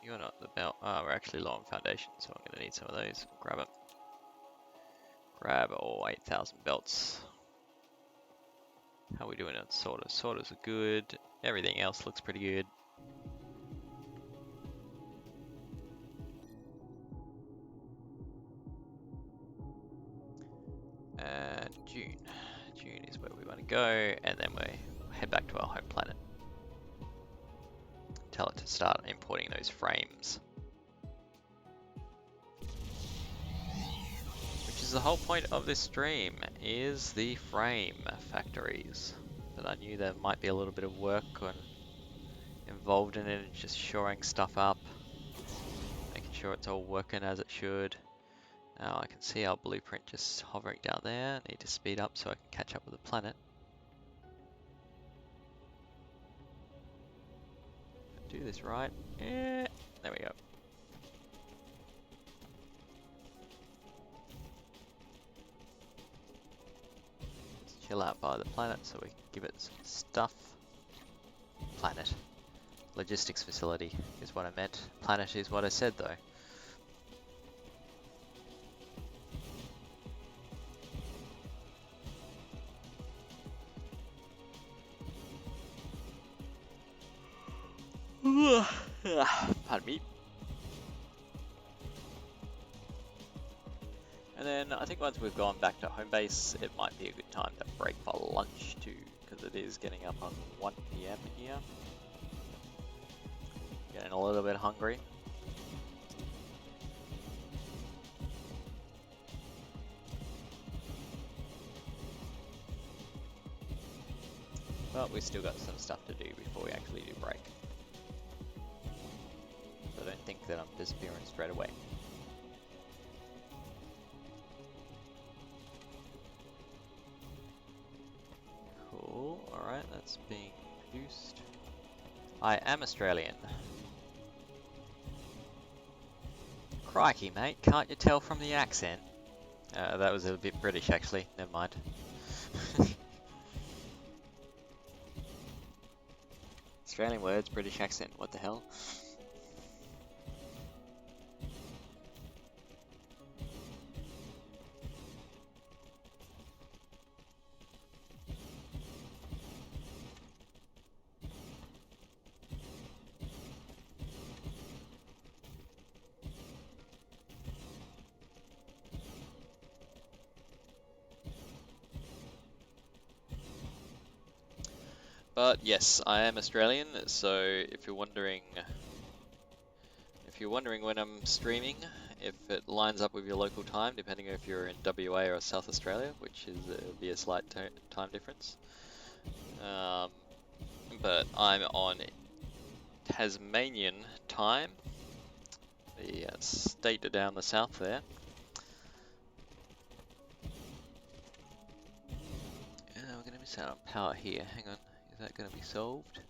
A: You're not the belt. Oh, we're actually low on foundation, so I'm going to need some of those. Grab them. Grab all 8,000 belts. How are we doing on sorters? Sorters are good. Everything else looks pretty good. And June. June is where we want to go, and then we head back to our home planet. Tell it to start importing those frames. Which is the whole point of this stream, is the frame factories. But I knew there might be a little bit of work involved in it, and just shoring stuff up. Making sure it's all working as it should. Now I can see our blueprint just hovering down there. Need to speed up so I can catch up with the planet. Do this right. Yeah, there we go. Let's chill out by the planet so we can give it some stuff. Planet. Logistics facility is what I meant. Planet is what I said though. Pardon me. And then I think once we've gone back to home base, it might be a good time to break for lunch too, because it is getting up on 1 PM here. Getting a little bit hungry. But we've still got some stuff to do before we actually do break. So don't think that I'm disappearing straight away. Cool, alright, that's being produced. I am Australian. Crikey, mate, can't you tell from the accent? That was a bit British actually, never mind. Australian words, British accent, what the hell? But yes, I am Australian, so if you're wondering when I'm streaming, if it lines up with your local time, depending if you're in WA or South Australia, which is be a slight time difference. But I'm on Tasmanian time, the state down the south there. We're going to miss out on power here. Hang on, is that going to be solved?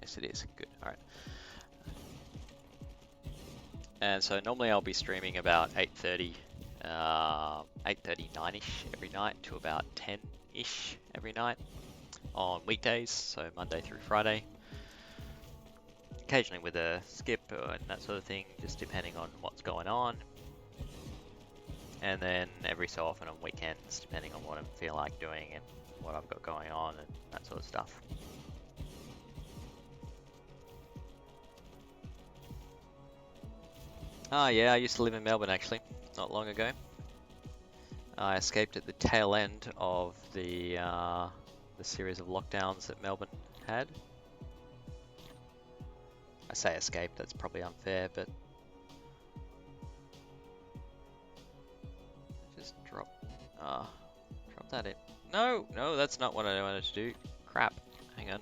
A: Yes, it is. Good. All right. And so normally I'll be streaming about 8:30, 8:30, 9ish every night to about 10ish every night on weekdays, so Monday through Friday. Occasionally with a skip and that sort of thing, just depending on what's going on. And then every so often on weekends, depending on what I feel like doing and what I've got going on and that sort of stuff. Ah, yeah, I used to live in Melbourne actually, not long ago. I escaped at the tail end of the series of lockdowns that Melbourne had. I say escaped, that's probably unfair, but just drop that in. No, that's not what I wanted to do. Crap, hang on.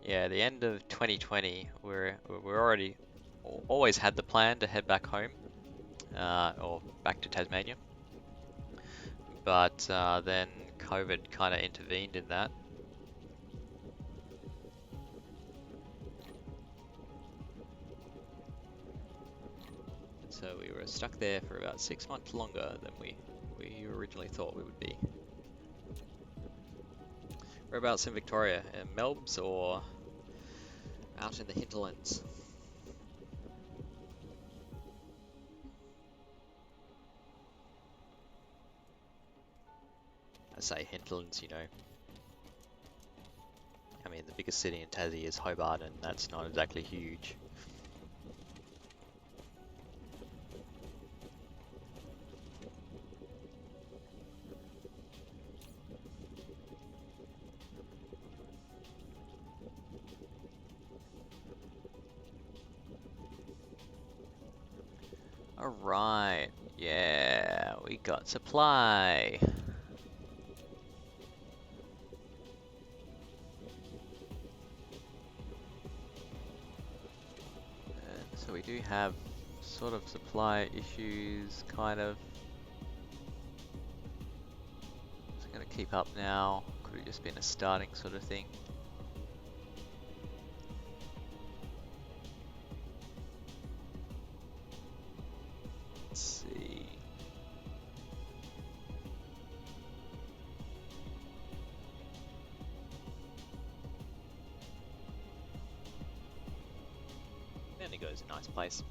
A: Yeah, the end of 2020, we're already always had the plan to head back home, or back to Tasmania, but then COVID kind of intervened in that. So we were stuck there for about 6 months longer than we originally thought we would be. Whereabouts in Victoria? In Melbs or out in the hinterlands? I say hinterlands, you know. I mean, the biggest city in Tassie is Hobart, and that's not exactly huge. Alright, yeah, we got supply. So we do have sort of supply issues, kind of. It's gonna keep up now. Could have just been a starting sort of thing. Let's see. Bendigo's a nice place.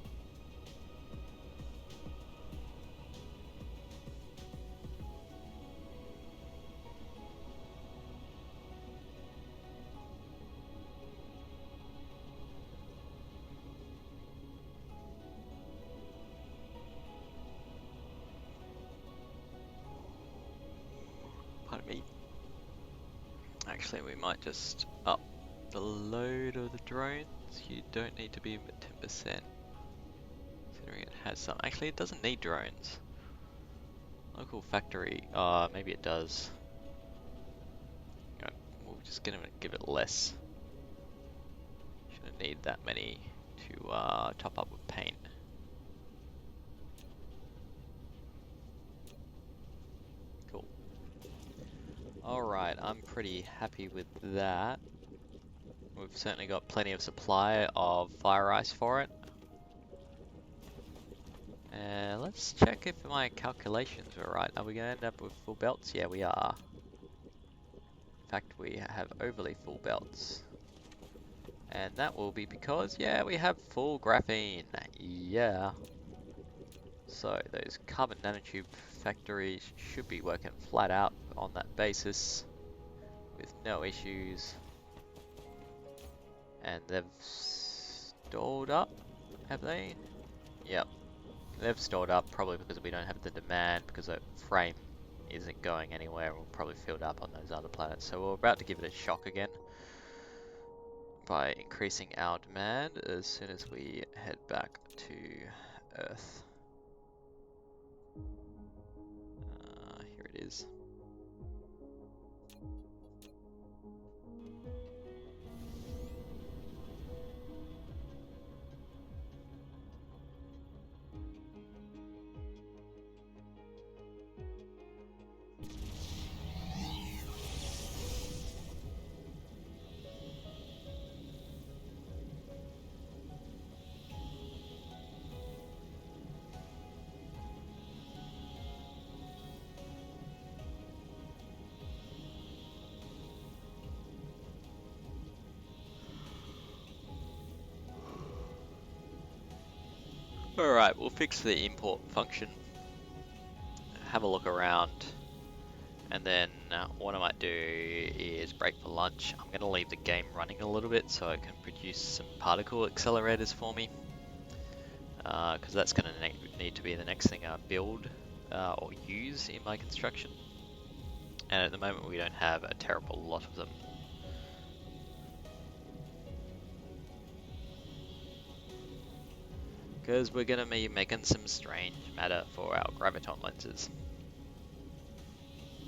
A: Pardon me. Actually, we might just up the load of the drones. You don't need to be at 10%. Considering it has some. Actually, it doesn't need drones. Local factory. Maybe it does. We're just gonna give it less. Shouldn't need that many to top up with paint. Cool. Alright, I'm pretty happy with that. We've certainly got plenty of supply of fire ice for it. Let's check if my calculations were right. Are we going to end up with full belts? Yeah, we are. In fact, we have overly full belts. And that will be because, yeah, we have full graphene. Yeah. So those carbon nanotube factories should be working flat out on that basis with no issues. And they've stored up, have they? Yep. They've stored up probably because we don't have the demand because of frame isn't going anywhere. We'll probably fill up on those other planets. So we're about to give it a shock again by increasing our demand as soon as we head back to Earth. Here it is. Alright, we'll fix the import function, have a look around, and then what I might do is break for lunch. I'm going to leave the game running a little bit so it can produce some particle accelerators for me, because that's going to need to be the next thing I build or use in my construction. And at the moment we don't have a terrible lot of them. Because we're going to be making some strange matter for our graviton lenses.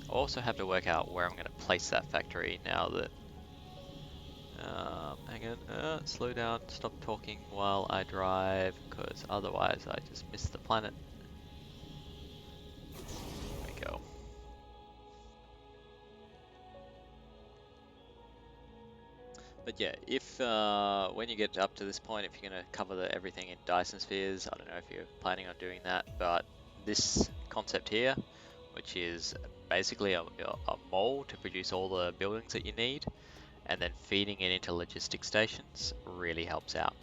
A: I also have to work out where I'm going to place that factory now that... hang on, slow down, stop talking while I drive, because otherwise I just miss the planet. There we go. But yeah, if when you get up to this point, if you're going to cover everything in Dyson spheres, I don't know if you're planning on doing that, but this concept here, which is basically a mole to produce all the buildings that you need, and then feeding it into logistic stations, really helps out.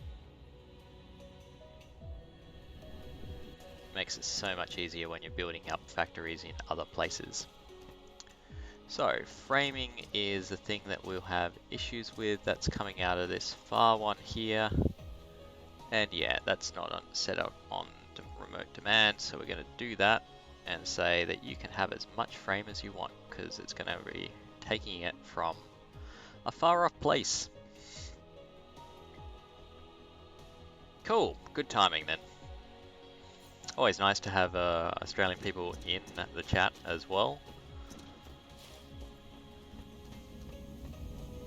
A: Makes it so much easier when you're building up factories in other places. So, framing is the thing that we'll have issues with. That's coming out of this far one here. And yeah, that's not set up on remote demand, so we're going to do that and say that you can have as much frame as you want, because it's going to be taking it from a far off place. Cool, good timing then. Always nice to have Australian people in the chat as well.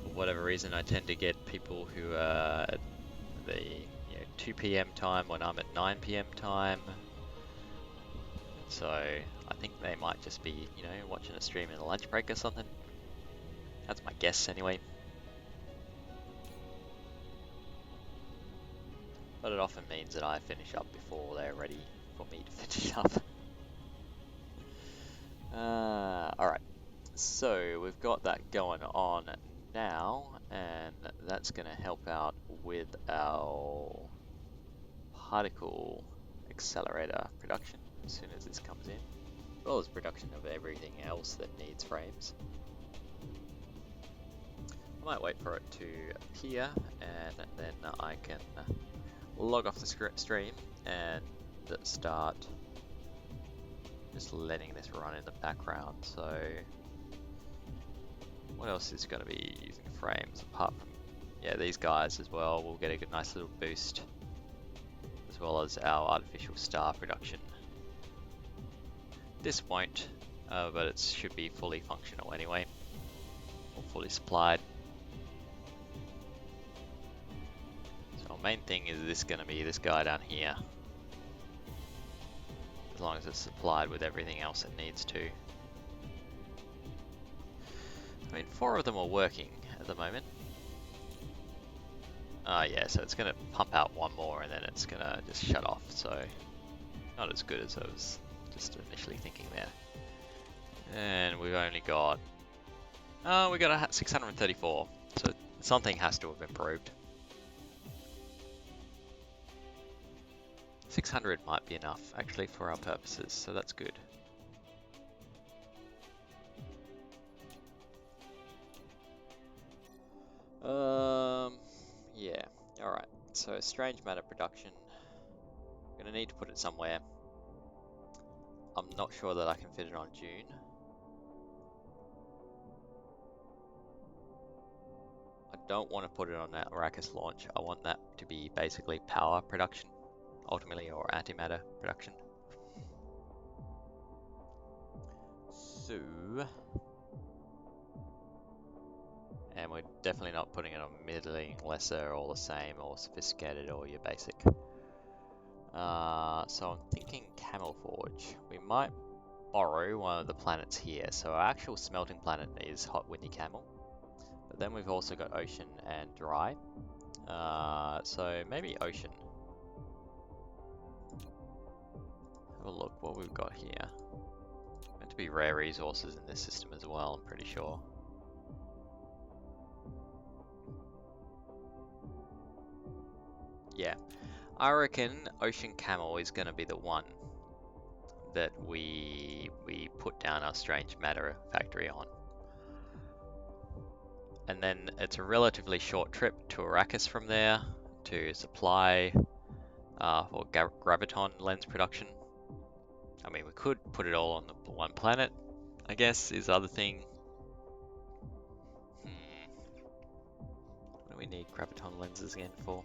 A: For whatever reason, I tend to get people who are at the 2 PM time when I'm at 9 PM time. So I think they might just be, watching a stream in a lunch break or something. That's my guess anyway. But it often means that I finish up before they're ready for me to finish up. Alright, so we've got that going on now, and that's going to help out with our particle accelerator production as soon as this comes in, as well as production of everything else that needs frames. I might wait for it to appear, and then I can log off the stream and start just letting this run in the background. So what else is going to be using frames apart from these guys as well? We'll get a good nice little boost, as well as our artificial star production. This won't, but it should be fully functional anyway, or fully supplied. So our main thing is this going to be this guy down here, as long as it's supplied with everything else it needs to. I mean, 4 of them are working at the moment. Yeah, so it's going to pump out 1 more and then it's going to just shut off, so not as good as I was just initially thinking there. And we've only got, we got a 634, so something has to have improved. 600 might be enough, actually, for our purposes, so that's good. Yeah, alright, so strange matter production. I'm gonna need to put it somewhere. I'm not sure that I can fit it on June. don't want to put it on that Arrakis launch. I want that to be basically power production, ultimately, or antimatter production. So, and we're definitely not putting it on middling, lesser, or the same, or sophisticated, or your basic. So I'm thinking Camel Forge. We might borrow one of the planets here. So our actual smelting planet is Hot Windy Camel. But then we've also got Ocean and Dry. So maybe Ocean. Have a look what we've got here. Meant to be rare resources in this system as well, I'm pretty sure. Yeah, I reckon Ocean Camel is going to be the one that we put down our strange matter factory on. And then it's a relatively short trip to Arrakis from there to supply for graviton lens production. I mean, we could put it all on the one planet, I guess, is the other thing. What do we need graviton lenses again for?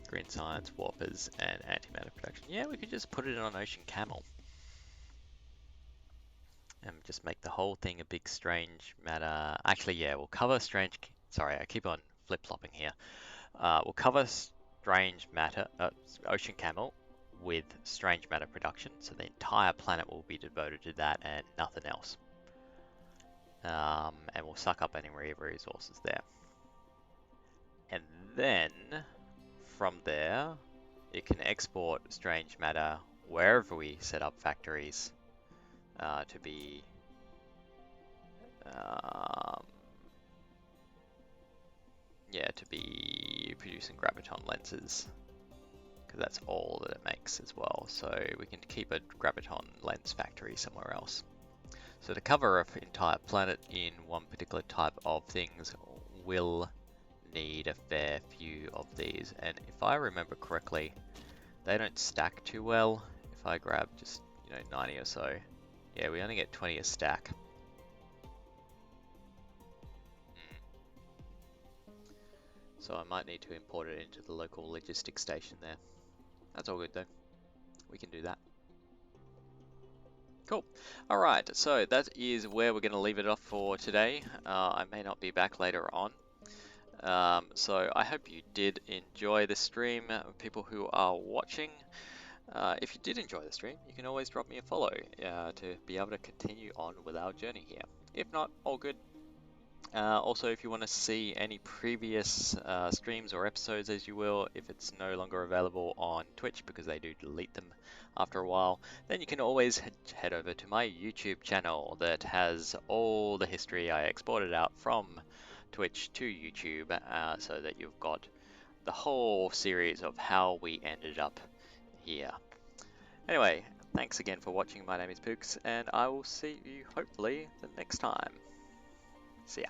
A: Green science, warpers, and antimatter production. Yeah, we could just put it on Ocean Camel. And just make the whole thing a big strange matter. Actually, yeah, we'll cover strange... Sorry, I keep on flip-flopping here. We'll cover strange matter, Ocean Camel, with strange matter production. So the entire planet will be devoted to that and nothing else. And we'll suck up any resources there. And then, from there, it can export strange matter wherever we set up factories to be producing graviton lenses, because that's all that it makes as well. So we can keep a graviton lens factory somewhere else. So to cover an entire planet in one particular type of things will need a fair few of these, and if I remember correctly, they don't stack too well. If I grab just 90 or so, yeah, we only get 20 a stack. So I might need to import it into the local logistics station there. That's all good though. We can do that. Cool. Alright, so that is where we're going to leave it off for today. I may not be back later on. So I hope you did enjoy the stream, people who are watching. If you did enjoy the stream, you can always drop me a follow to be able to continue on with our journey here. If not, all good. Also, if you want to see any previous streams or episodes, as you will, if it's no longer available on Twitch because they do delete them after a while, then you can always head over to my YouTube channel that has all the history I exported out from Twitch to YouTube, so that you've got the whole series of how we ended up here. Anyway, thanks again for watching. My name is Pooks, and I will see you hopefully the next time. See ya.